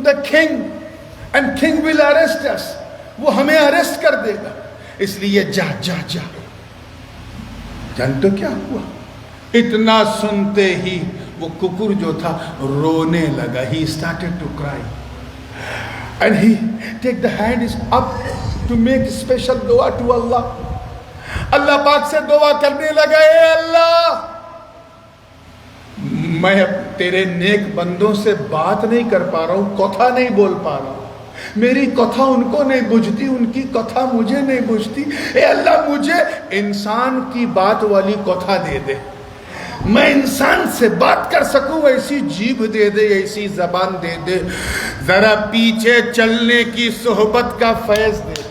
the king and king will arrest us، وہ ہمیں arrest کر دے گا، اس لیے جا جا جا۔ جانتے کیا ہوا؟ اتنا سنتے ہی وہ ککر جو تھا رونے لگا۔ he started to cry and he take the hands up to make special dua to Allah۔ اللہ پاک سے دعا کرنے لگا، اے اللہ میں تیرے نیک بندوں سے بات نہیں کر پا رہا ہوں، کتھا نہیں بول پا رہا ہوں، میری کتھا ان کو نہیں بجھتی، ان کی کتھا مجھے نہیں بجھتی، اے اللہ مجھے انسان کی بات والی کتھا دے دے، میں انسان سے بات کر سکوں، ایسی جیبھ دے دے، ایسی زبان دے دے، ذرا پیچھے چلنے کی صحبت کا فیض دے دے۔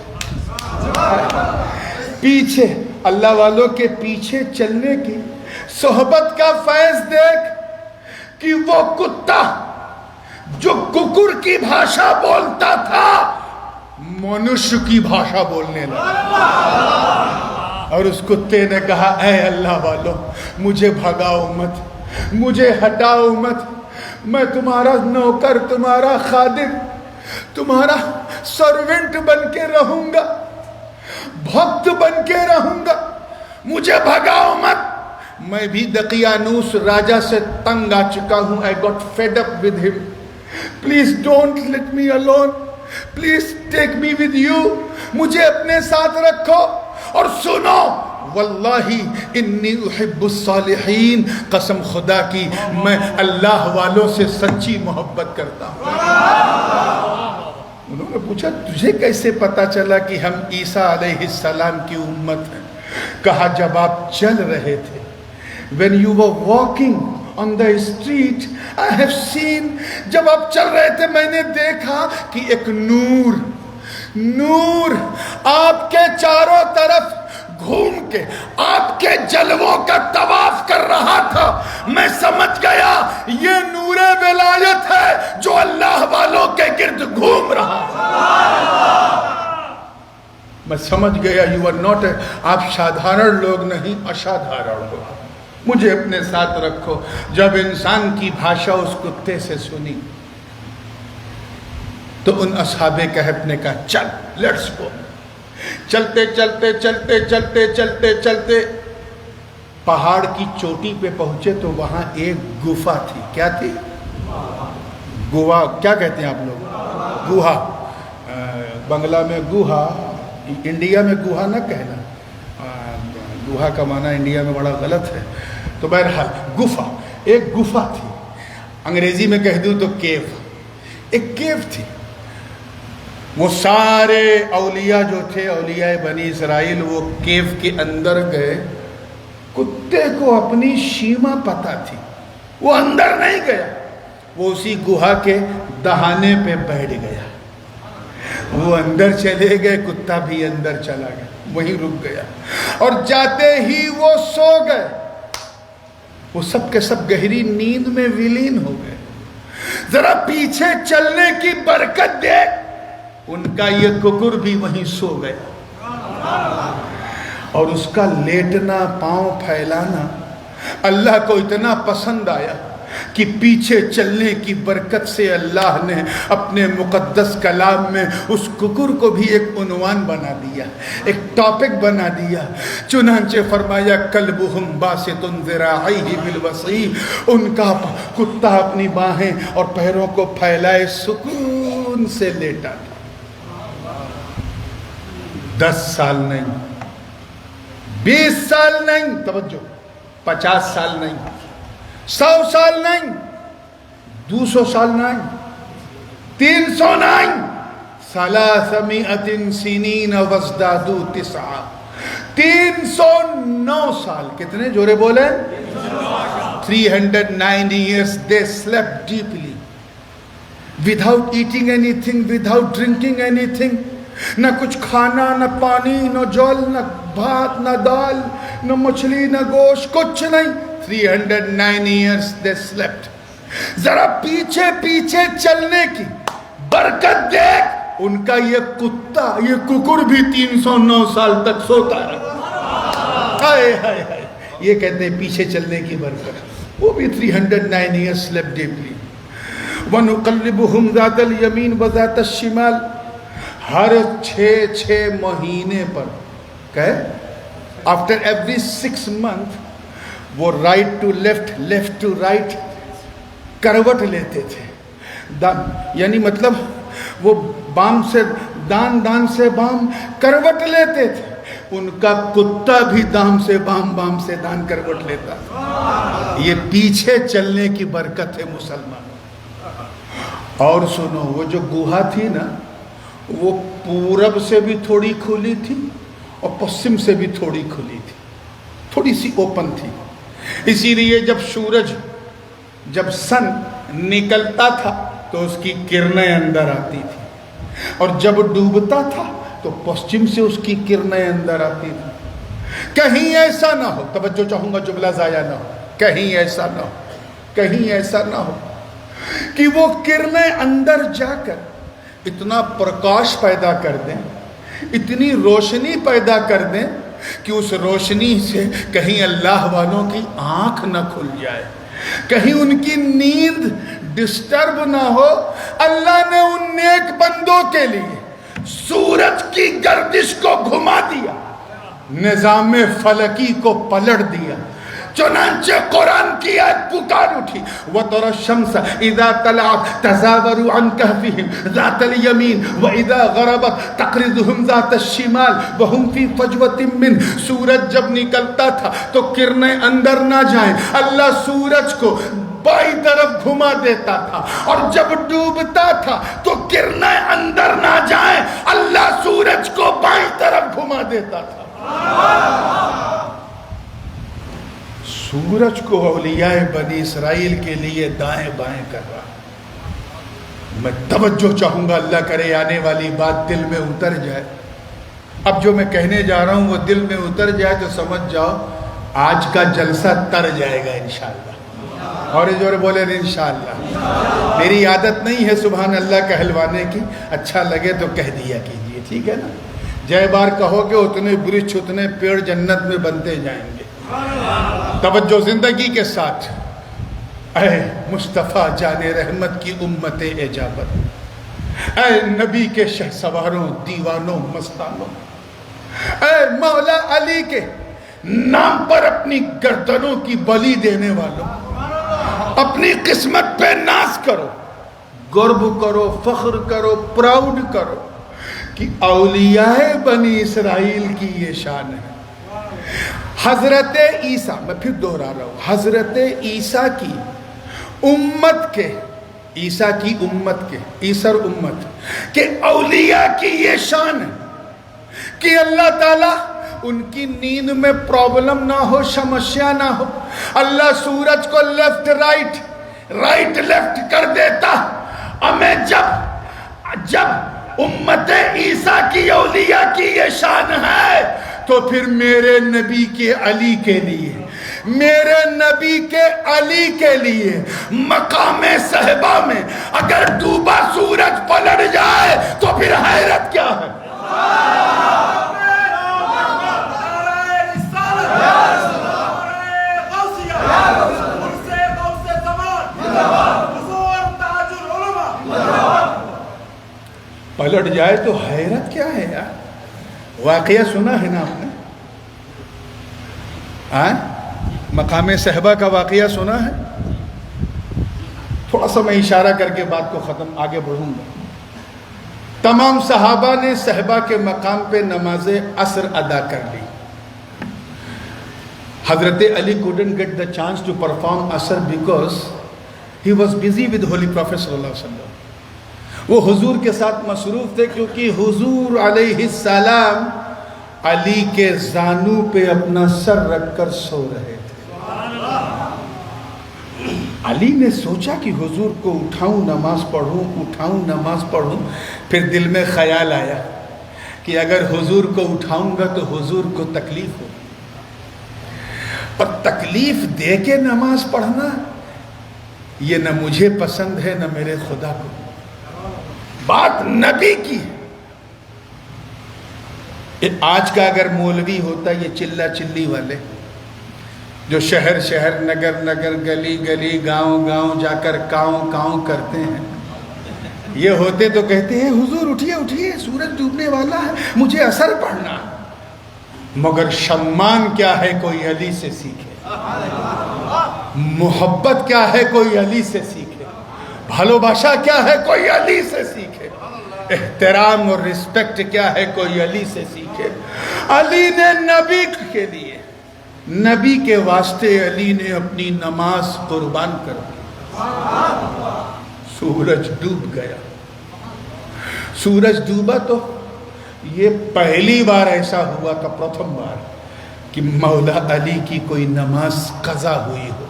پیچھے اللہ والوں کے پیچھے چلنے کی صحبت کا فیض دیکھ کہ وہ کتا جو ککر کی بھاشا بولتا تھا منشیہ کی بھاشا بولنے لگا، اور اس کتے نے کہا اے اللہ والوں مجھے بھگاؤ مت، مجھے ہٹاؤ مت، میں تمہارا نوکر، تمہارا خادم، تمہارا سرونٹ بن کے رہوں گا، بھکت بن کے رہوں گا، مجھے بھگاؤ مت۔ میں بھی دقیانوس راجہ سے تنگ آ چکا ہوں، I got fed up with him، please don't let me alone، please take me with you، مجھے اپنے ساتھ رکھو، اور سنو واللہ انی احب الصالحین، قسم خدا کی میں اللہ والوں سے سچی محبت کرتا ہوں۔ انہوں نے پوچھا تجھے کیسے پتا چلا کہ ہم عیسیٰ علیہ السلام کی امت ہیں؟ کہا جب آپ چل رہے تھے، when you were walking on the street, I have seen, جب آپ چل رہے تھے میں نے دیکھا کہ ایک نور آپ کے چاروں طرف گھوم کے آپ کے جلووں کا طواف کر رہا تھا. میں سمجھ گیا یہ نور ولایت ہے جو اللہ والوں کے گرد گھوم رہا ہے. میں سمجھ گیا you are not آپ سادھارن لوگ نہیں، اشادھارن لوگ. مجھے اپنے ساتھ رکھو. جب انسان کی بھاشا اس کتے سے سنی تو ان اصحاب کہف نے کہا چل لیٹس گو. چلتے چلتے چلتے چلتے چلتے چلتے پہاڑ کی چوٹی پہ پہنچے تو وہاں ایک گفا تھی. کیا تھی؟ گوہا. کیا کہتے ہیں آپ لوگ؟ گوہا. بنگلہ میں گوہا، انڈیا میں گوہا نہ کہنا. گوہا کا معنی انڈیا میں بڑا غلط ہے. تو بہرحال گفا، ایک گفا تھی. انگریزی میں کہہ دوں تو کیو. ایک کیو تھی. وہ سارے اولیاء جو تھے، اولیاء بنی اسرائیل، وہ کیو کے اندر گئے. کتے کو اپنی شیما پتہ تھی، وہ اندر نہیں گیا. وہ اسی گوہا کے دہانے پہ بیٹھ گیا. وہ اندر چلے گئے، کتا بھی اندر چلا گیا، وہیں رک گیا. اور جاتے ہی وہ سو گئے. وہ سب کے سب گہری نیند میں ولین ہو گئے. ذرا پیچھے چلنے کی برکت دیکھ، ان کا یہ ککر بھی وہیں سو گیا. اور اس کا لیٹنا، پاؤں پھیلانا اللہ کو اتنا پسند آیا کہ پیچھے چلنے کی برکت سے اللہ نے اپنے مقدس کلام میں اس ککر کو بھی ایک عنوان بنا دیا، ایک ٹاپک بنا دیا. چنانچہ فرمایا کلبہم باسط ذراعیہ بالوصی. ان کا کتا اپنی باہیں اور پیروں کو پھیلائے سکون سے لیٹا تھا. 10 سال نہیں، 20 سال نہیں، توجہ، 50 سال نہیں، 100 سال نہیں، 200 سال نہیں، 300 نہیں، 300 سنین وازدادوا 9. 309 سال. کتنے جورے بولے؟ 309 years they slept deeply without eating anything, without drinking anything. نہ کچھ کھانا، نہ پانی، نہ جل، نہ بھات، نہ دال، نہ مچھلی، نہ گوشت، کچھ نہیں. 309 years they slept. ذرا پیچھے پیچھے چلنے کی برکت دیکھ. ان کا یہ کتا، یہ ککر بھی 309 سال تک سوتا رہا. ہائے ہائے ہائے، یہ کہتے ہیں پیچھے چلنے کی برکت. وہ بھی 309 years slept deeply. وَنُقَلِّبُهُمْ ذَاتَ الْيَمِينِ وَذَاتَ الشِّمَالِ. ہر 6 مہینے پر کہے after every 6 months وہ right to left, left to right کروٹ لیتے تھے. یعنی مطلب وہ بام سے دان سے بام کروٹ لیتے تھے. ان کا کتا بھی دام سے بام، بام سے دان کروٹ لیتا تھا. یہ پیچھے چلنے کی برکت ہے مسلمان. اور سنو، وہ جو گوہا تھی نا، وہ پورب سے بھی تھوڑی کھلی تھی اور پشچم سے بھی تھوڑی کھلی تھی، تھوڑی سی اوپن تھی. اسی لیے جب سن نکلتا تھا تو اس کی کرنیں اندر آتی تھی، اور جب ڈوبتا تھا تو پشچم سے اس کی کرنیں اندر آتی تھی. کہیں ایسا نہ ہو، توجہ چاہوں گا جملہ ضائع نہ ہو، کہیں ایسا نہ ہو، کہیں ایسا نہ ہو کہ وہ کرنیں اندر جا کر اتنا پرکاش پیدا کر دیں، اتنی روشنی پیدا کر دیں کہ اس روشنی سے کہیں اللہ والوں کی آنکھ نہ کھل جائے، کہیں ان کی نیند ڈسٹرب نہ ہو. اللہ نے ان نیک بندوں کے لیے سورج کی گردش کو گھما دیا، نظام فلکی کو پلٹ دیا. چنانچہ قرآن کی آیت پکار اٹھی وَتَرَى الشَّمْسَ إِذَا طَلَعَتْ تَزَاوَرُ عَنْ كَهْفِهِمْ ذَاتَ الْيَمِينِ وَإِذَا غَرَبَتْ تَقْرِضُهُمْ ذَاتَ الشِّمَالِ وَهُمْ فِي فَجْوَةٍ مِّنْ. سورج جب نکلتا تھا تو کرنیں اندر نہ جائیں، اللہ سورج کو بائیں طرف گھما دیتا تھا، اور جب ڈوبتا تھا تو کرنیں اندر نہ جائیں، اللہ سورج کو بائیں طرف گھما دیتا تھا. سورج کو اولیاء بنی اسرائیل کے لیے دائیں بائیں کر رہا. میں توجہ چاہوں گا، اللہ کرے آنے والی بات دل میں اتر جائے. اب جو میں کہنے جا رہا ہوں وہ دل میں اتر جائے تو سمجھ جاؤ آج کا جلسہ تر جائے گا انشاءاللہ. اور جو بولے انشاءاللہ. میری عادت نہیں ہے سبحان اللہ کہلوانے کی، اچھا لگے تو کہہ دیا کیجئے، ٹھیک ہے نا. جے بار کہو گے اتنے برچ اتنے پیڑ جنت میں بنتے جائیں گے. توجہ زندگی کے ساتھ. اے مصطفیٰ جان رحمت کی امت اجابت، اے نبی کے شہ سواروں دیوانوں مستانوں، اے مولا علی کے نام پر اپنی گردنوں کی بلی دینے والوں، اپنی قسمت پہ ناز کرو، گرو کرو، فخر کرو، پراؤڈ کرو کہ اولیاء بنی اسرائیل کی یہ شان ہے. حضرت عیسیٰ، میں پھر دوہرا رہا ہوں، حضرت عیسیٰ کی امت کے، عیسیٰ کی امت کے، عیسر امت کہ اولیاء کی یہ شان ہے کہ اللہ تعالیٰ ان کی نیند میں پرابلم نہ ہو، سمسیا نہ ہو. اللہ سورج کو لیفٹ رائٹ لیفٹ کر دیتا. ہمیں جب امت عیسیٰ کی اولیاء کی یہ شان ہے تو پھر میرے نبی کے علی کے لیے، میرے نبی کے علی کے لیے مقام صحبہ میں اگر ڈوبا سورج پلٹ جائے تو پھر حیرت کیا ہے. پلٹ جائے تو حیرت کیا ہے یار. واقعہ سنا ہے نا آپ نے؟ مقام صحبہ کا واقعہ سنا ہے؟ تھوڑا سا میں اشارہ کر کے بات کو ختم آگے بڑھوں گا. تمام صحابہ نے صحبہ کے مقام پہ نماز عصر ادا کر لی. حضرت علی couldn't get the chance to perform عصر because he was busy with Holy Prophet صلی اللہ علیہ وسلم. وہ حضور کے ساتھ مصروف تھے کیونکہ حضور علیہ السلام علی کے زانو پہ اپنا سر رکھ کر سو رہے تھے. علی نے سوچا کہ حضور کو اٹھاؤں نماز پڑھوں. پھر دل میں خیال آیا کہ اگر حضور کو اٹھاؤں گا تو حضور کو تکلیف ہو، اور تکلیف دے کے نماز پڑھنا یہ نہ مجھے پسند ہے نہ میرے خدا کو. بات نبی کی. آج کا اگر مولوی ہوتا یہ چلا چلی والے جو شہر نگر گلی گاؤں جا کر کاؤں کرتے ہیں، یہ ہوتے تو کہتے ہیں حضور اٹھیے سورج ڈوبنے والا ہے، مجھے عصر پڑھنا. مگر شمان کیا ہے کوئی علی سے سیکھے، محبت کیا ہے کوئی علی سے سیکھے، بھالوباشا کیا ہے کوئی علی سے سیکھے، احترام اور رسپیکٹ کیا ہے کوئی علی سے سیکھے. علی نے نبی کے لیے، نبی کے واسطے علی نے اپنی نماز قربان کر دی. سورج ڈوب گیا. سورج ڈوبا تو یہ پہلی بار ایسا ہوا تھا، پرتھم بار کہ مولا علی کی کوئی نماز قضا ہوئی ہو.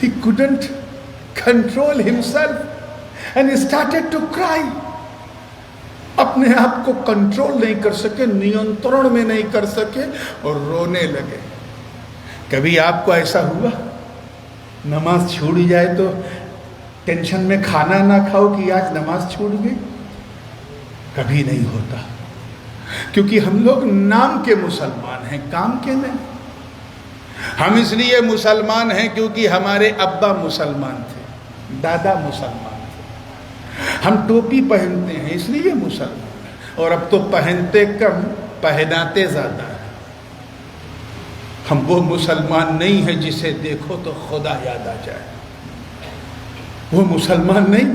He couldn't control himself and he started to cry. اپنے آپ کو کنٹرول نہیں کر سکے، نینترن میں نہیں کر سکے اور رونے لگے. کبھی آپ کو ایسا ہوا نماز چھوٹ جائے تو ٹینشن میں کھانا نہ کھاؤ کہ آج نماز چھوٹ گئی؟ کبھی نہیں ہوتا، کیونکہ ہم لوگ نام کے مسلمان ہیں، کام کے نہیں. ہم اس لیے مسلمان ہیں کیونکہ ہمارے ابا مسلمان تھے، دادا مسلمان تھے. ہم ٹوپی پہنتے ہیں اس لیے مسلمان ہیں، اور اب تو پہنتے کم پہناتے زیادہ ہیں. ہم وہ مسلمان نہیں ہیں جسے دیکھو تو خدا یاد آ جائے. وہ مسلمان نہیں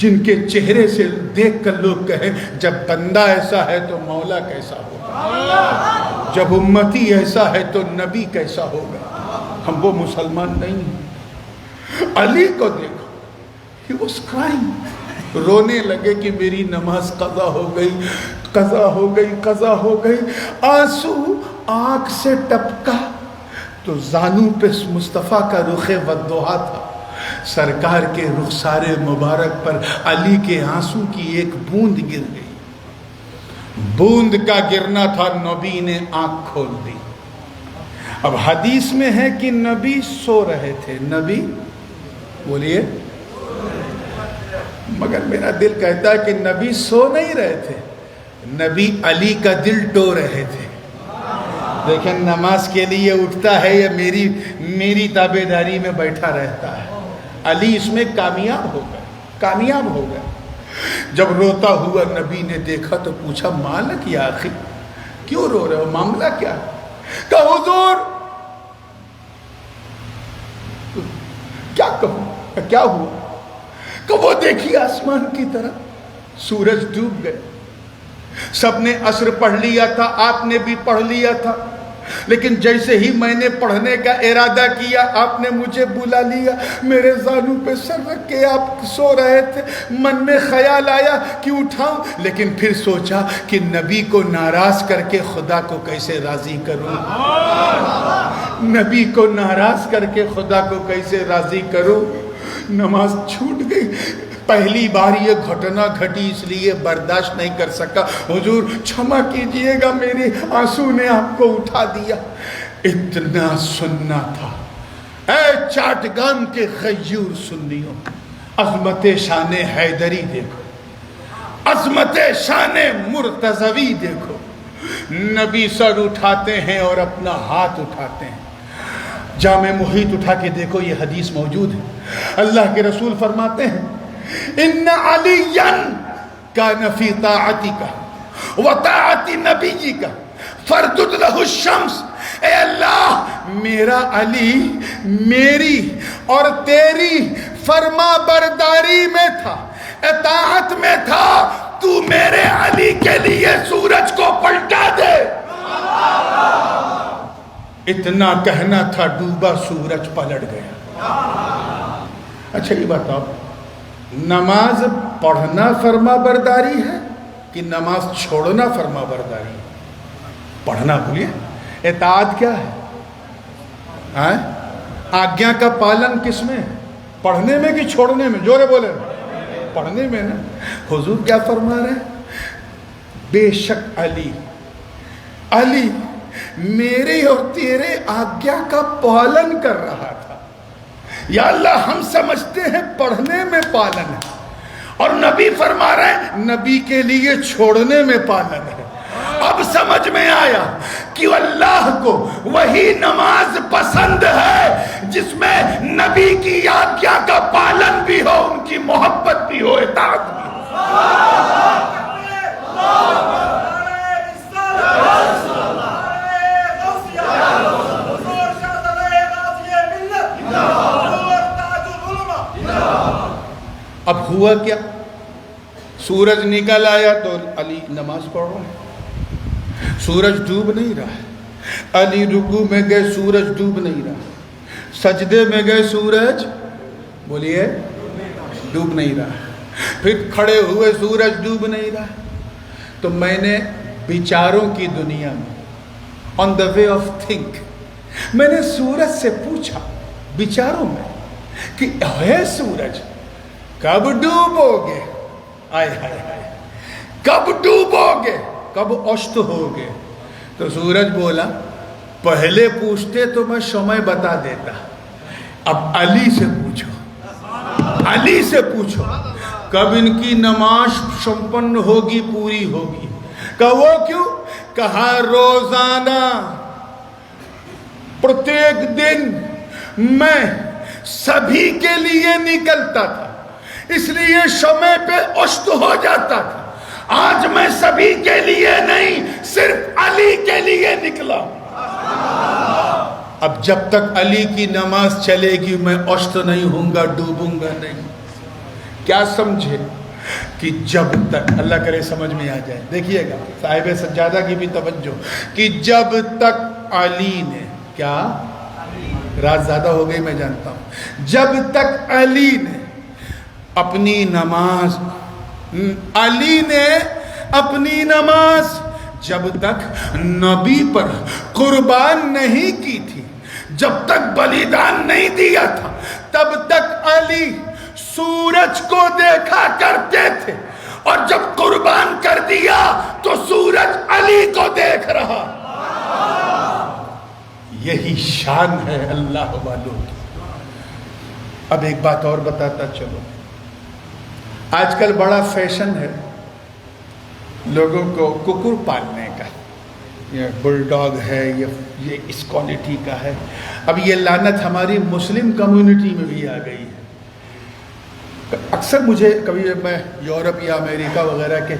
جن کے چہرے سے دیکھ کر لوگ کہیں جب بندہ ایسا ہے تو مولا کیسا ہوگا، جب امتی ایسا ہے تو نبی کیسا ہوگا. ہم وہ مسلمان نہیں ہیں. علی کو دیکھو، he was crying. رونے لگے کہ میری نماز قضا ہو گئی. آنسو آنکھ سے ٹپکا تو زانو پہ مصطفیٰ کا رخ والضحیٰ تھا، سرکار کے رخسار مبارک پر علی کے آنسو کی ایک بوند گر گئی. بوند کا گرنا تھا، نبی نے آنکھ کھول دی. اب حدیث میں ہے کہ نبی سو رہے تھے. نبی بولیے، مگر میرا دل کہتا ہے کہ نبی سو نہیں رہے تھے، نبی علی کا دل ٹو رہے تھے. دیکھیں نماز کے لیے اٹھتا ہے یا میری تابعداری میں بیٹھا رہتا ہے. علی اس میں کامیاب ہو گئے. جب روتا ہوا نبی نے دیکھا تو پوچھا مالک یا آخر کیوں رو رہے ہو، معاملہ کیا؟ کہا حضور کیا کہوں، کیا ہوا؟ کہ وہ دیکھیے آسمان کی طرف سورج ڈوب گئے. سب نے عصر پڑھ لیا تھا، آپ نے بھی پڑھ لیا تھا، لیکن جیسے ہی میں نے پڑھنے کا ارادہ کیا آپ نے مجھے بلا لیا. میرے زانو پہ سر رکھ کے آپ سو رہے تھے. من میں خیال آیا کہ اٹھاؤں، لیکن پھر سوچا کہ نبی کو ناراض کر کے خدا کو کیسے راضی کروں. نبی کو ناراض کر کے خدا کو کیسے راضی کروں. نماز چھوٹ گئی. پہلی بار یہ گھٹنا گھٹی اس لیے برداشت نہیں کر سکا. حضور چھما کیجئے گا، میرے آنسو نے آپ کو اٹھا دیا. اتنا سننا تھا. اے چاٹگان کے غیور سنیوں، عظمت شان حیدری دیکھو، عظمت شان مرتضوی دیکھو. نبی سر اٹھاتے ہیں اور اپنا ہاتھ اٹھاتے ہیں. جامع محیط اٹھا کے دیکھو، یہ حدیث موجود ہے. اللہ کے رسول فرماتے ہیں ان علیاً کان فی طاعتک و طاعت نبیک فردد لہ الشمس. اے اللہ میرا علی میری اور تیری فرما برداری میں تھا، اطاعت میں تھا. تو میرے علی کے لیے سورج کو پلٹا دے. اتنا کہنا تھا، ڈوبا سورج پلٹ گیا. اچھا یہ بتاؤ، نماز پڑھنا فرما برداری ہے کہ نماز چھوڑنا فرما برداری ہے؟ پڑھنا بولیے. اطاعت کیا ہے؟ آگیا کا پالن کس میں ہے؟ پڑھنے میں کہ چھوڑنے میں؟ جورے بولے. پڑھنے میں نا. حضور کیا فرما رہے ہیں؟ بے شک علی میرے اور تیرے آگیا کا پالن کر رہا تھا. یا اللہ ہم سمجھتے ہیں پڑھنے میں پالن ہے، اور نبی فرما رہے ہیں نبی کے لیے چھوڑنے میں پالن ہے. اب سمجھ میں آیا کہ اللہ کو وہی نماز پسند ہے جس میں نبی کی آگیا کا پالن بھی ہو، ان کی محبت بھی ہو، اطاعت بھی ہو. اب ہوا کیا؟ سورج نکل آیا تو علی نماز پڑھ رہا ہے. سورج ڈوب نہیں رہا. علی رکوع میں گئے، سورج ڈوب نہیں رہا. سجدے میں گئے، سورج بولیے ڈوب نہیں رہا. پھر کھڑے ہوئے، سورج ڈوب نہیں رہا. تو میں نے بیچاروں کی دنیا میں آن دا وے آف تھنک میں نے سورج سے پوچھا، بیچاروں میں، کہ ہے سورج کب ڈوبو گے؟ آئے ہائے ہائے، کب ڈوبو گے، کب اشت ہوگے؟ تو سورج بولا پہلے پوچھتے تو میں شمع بتا دیتا، اب علی سے پوچھو، علی سے پوچھو کب ان کی نماز سمپن ہوگی، پوری ہوگی. کہا وہ کیوں؟ کہا روزانہ پرتیک دن میں سبھی کے لیے نکلتا تھا، اس لیے شمع پہ اشت ہو جاتا تھا. آج میں سبھی کے لیے نہیں، صرف علی کے لیے نکلا. اب جب تک علی کی نماز چلے گی میں اشت نہیں ہوں گا، ڈوبوں گا نہیں. کیا سمجھے کہ جب تک، اللہ کرے سمجھ میں آ جائے. دیکھیے گا صاحب سجادہ کی بھی توجہ، کہ جب تک علی نے، کیا رات زیادہ ہو گئی میں جانتا ہوں، جب تک علی نے اپنی نماز، علی نے اپنی نماز جب تک نبی پر قربان نہیں کی تھی، جب تک بلیدان نہیں دیا تھا تب تک علی سورج کو دیکھا کرتے تھے، اور جب قربان کر دیا تو سورج علی کو دیکھ رہا۔ یہی شان ہے اللہ والوں کی۔ اب ایک بات اور بتاتا چلو، آج کل بڑا فیشن ہے لوگوں کو ککر پالنے کا، یہ بل ڈاگ ہے، یہ اس کوالٹی کا ہے۔ اب یہ لعنت ہماری مسلم کمیونٹی میں بھی آ گئی ہے۔ اکثر مجھے کبھی میں یورپ یا امریکہ وغیرہ کے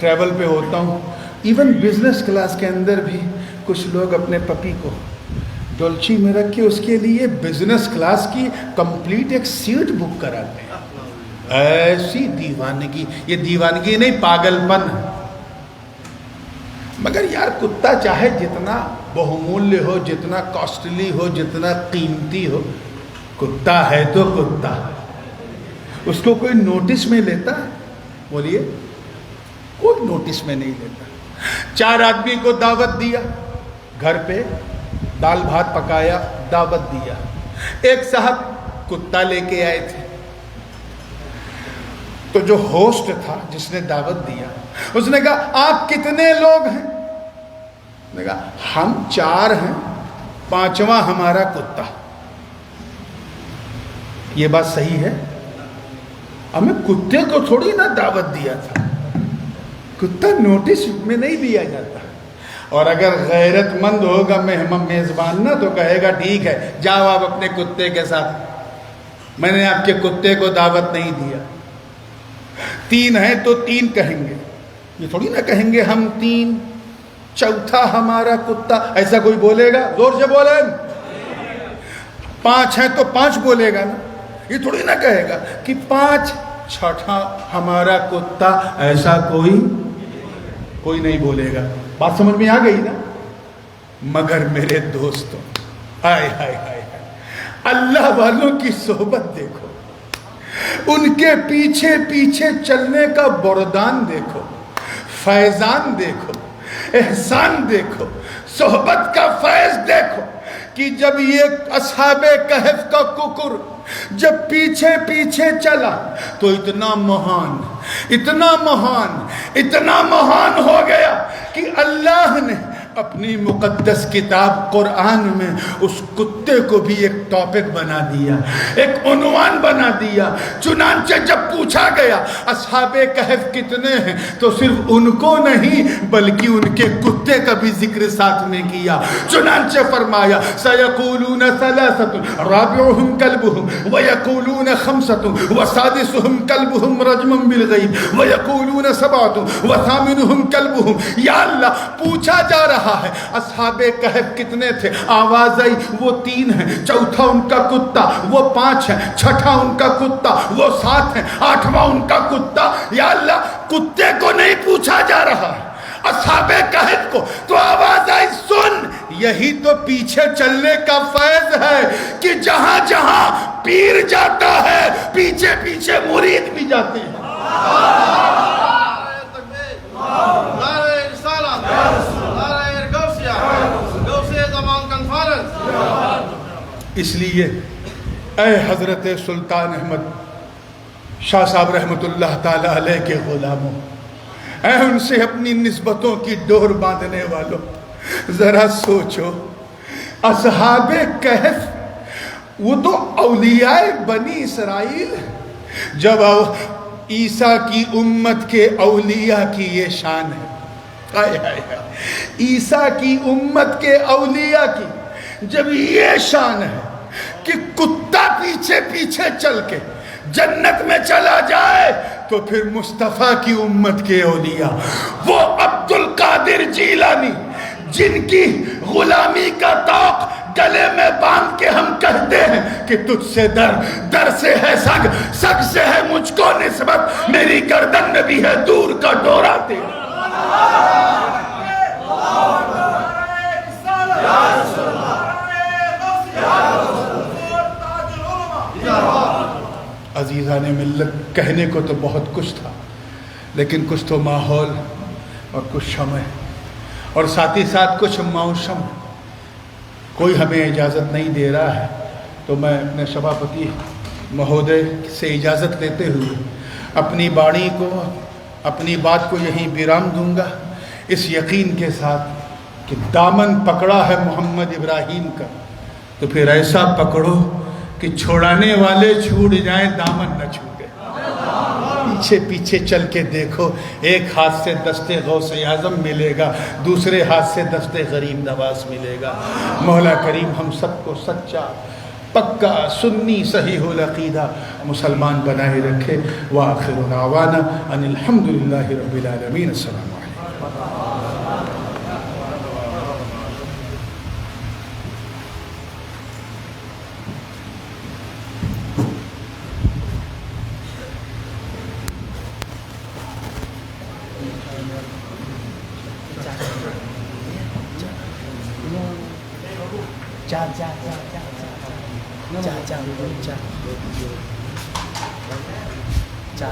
ٹریول پہ ہوتا ہوں، ایون بزنس کلاس کے اندر بھی کچھ لوگ اپنے پپی کو ڈولچی میں رکھ کے اس کے لیے بزنس کلاس کی کمپلیٹ ایک سیٹ بک کراتے ہیں۔ ایسی دیوانگی، یہ دیوانگی نہیں پاگل پن ہے۔ مگر یار کتا چاہے جتنا بہمولیہ ہو، جتنا کاسٹلی ہو، جتنا قیمتی ہو، کتا ہے تو کتا ہے۔ اس کو کوئی نوٹس میں لیتا ہے؟ بولیے، کوئی نوٹس میں نہیں لیتا۔ 4 آدمی کو دعوت دیا، گھر پہ دال بھات پکایا، دعوت دیا۔ ایک صاحب کتا لے کے آئے تھے، تو جو ہوسٹ تھا جس نے دعوت دیا، اس نے کہا آپ کتنے لوگ ہیں؟ نے کہا ہم 4 ہیں، 5واں ہمارا کتا۔ یہ بات صحیح ہے؟ ہمیں کتے کو تھوڑی نہ دعوت دیا تھا، کتا نوٹس میں نہیں دیا جاتا۔ اور اگر غیرت مند ہوگا میزبان نا تو کہے گا ٹھیک ہے جاؤ آپ اپنے کتے کے ساتھ، میں نے آپ کے کتے کو دعوت نہیں دیا۔ 3 ہیں تو 3 کہیں گے، یہ تھوڑی نہ کہیں گے ہم 3، 4تھا ہمارا کتا۔ ایسا کوئی بولے گا؟ زور سے بولیں۔ 5 ہیں تو 5 بولے گا نا، یہ تھوڑی نہ کہے گا کہ 5، 6واں ہمارا کتا۔ ایسا کوئی نہیں بولے گا۔ بات سمجھ میں آ گئی نا؟ مگر میرے دوستوں، ہائے ہائے ہائے، اللہ والوں کی صحبت دیکھو، ان کے پیچھے پیچھے چلنے کا بردان دیکھو، فیضان دیکھو، احسان دیکھو، صحبت کا فیض دیکھو، کہ جب یہ اصحاب کہف کا ککر جب پیچھے پیچھے چلا تو اتنا مہان ہو گیا کہ اللہ نے اپنی مقدس کتاب قرآن میں اس کتے کو بھی ایک ٹاپک بنا دیا، ایک عنوان بنا دیا۔ چنانچہ جب پوچھا گیا اصحاب کہف کتنے ہیں تو صرف ان کو نہیں بلکہ ان کے کتے کا بھی ذکر ساتھ میں کیا۔ چنانچہ فرمایا سَيَقُولُونَ ثَلَاثَةٌ رَابِعُهُمْ كَلْبُهُمْ وَيَقُولُونَ خَمْسَةٌ وَسَادِسُهُمْ كَلْبُهُمْ رَجْمًا بِالْغَيْبِ وَيَقُولُونَ سَبْعَةٌ وَثَامِنُهُمْ كَلْبُهُمْ۔ یا اللہ پوچھا جا رہا ہے اصحاب کہف کتنے تھے، آواز آئی وہ 3 ہیں، 4تھا ان کا کتا، وہ 5 ہیں، 6واں ان کا کتا، وہ 7 ہیں، 8واں ان کا کتا۔ یا اللہ کتے کو نہیں پوچھا جا رہا ہے، اصحاب کہف کو تو آواز آئی سن۔ یہی تو پیچھے چلنے کا فیض ہے کہ جہاں جہاں پیر جاتا ہے پیچھے پیچھے مرید بھی جاتے ہیں۔ اس لیے اے حضرت سلطان احمد شاہ صاحب رحمت اللہ تعالی علیہ کے غلاموں، اے ان سے اپنی نسبتوں کی ڈور باندھنے والوں، ذرا سوچو اصحاب کہف وہ تو اولیاء بنی اسرائیل، جب عیسیٰ کی امت کے اولیاء کی یہ شان ہے، عیسیٰ کی امت کے اولیاء کی جب یہ شان ہے کہ کتا پیچھے پیچھے چل کے جنت میں چلا جائے، تو پھر مصطفیٰ کی امت کے اولیاء، وہ عبد القادر جیلانی جن کی غلامی کا طوق گلے میں باندھ کے ہم کہتے ہیں کہ تجھ سے در سے ہے سگ، سگ سے ہے مجھ کو نسبت، میری گردن میں بھی ہے دور کا ڈورا تیرا۔ عزیزان ملت، کہنے کو تو بہت کچھ تھا، لیکن کچھ تو ماحول اور کچھ شمع اور ساتھ ہی ساتھ کچھ موسم، کوئی ہمیں اجازت نہیں دے رہا ہے تو میں اپنے سبھاپتی مہودے سے اجازت لیتے ہوئے اپنی باڑی کو اپنی بات کو یہیں ویرام دوں گا، اس یقین کے ساتھ کہ دامن پکڑا ہے محمد ابراہیم کا تو پھر ایسا پکڑو کہ چھوڑانے والے چھوٹ جائیں دامن نہ چھوٹے۔ پیچھے پیچھے چل کے دیکھو، ایک ہاتھ سے دست غوث اعظم ملے گا، دوسرے ہاتھ سے دست غریب نواز ملے گا۔ مولا کریم ہم سب کو سچا پکا سنی صحیح العقیدہ مسلمان بنائے رکھے۔ وآخر دعوانا ان الحمدللہ رب العالمین۔ السلام علیکم۔ Cha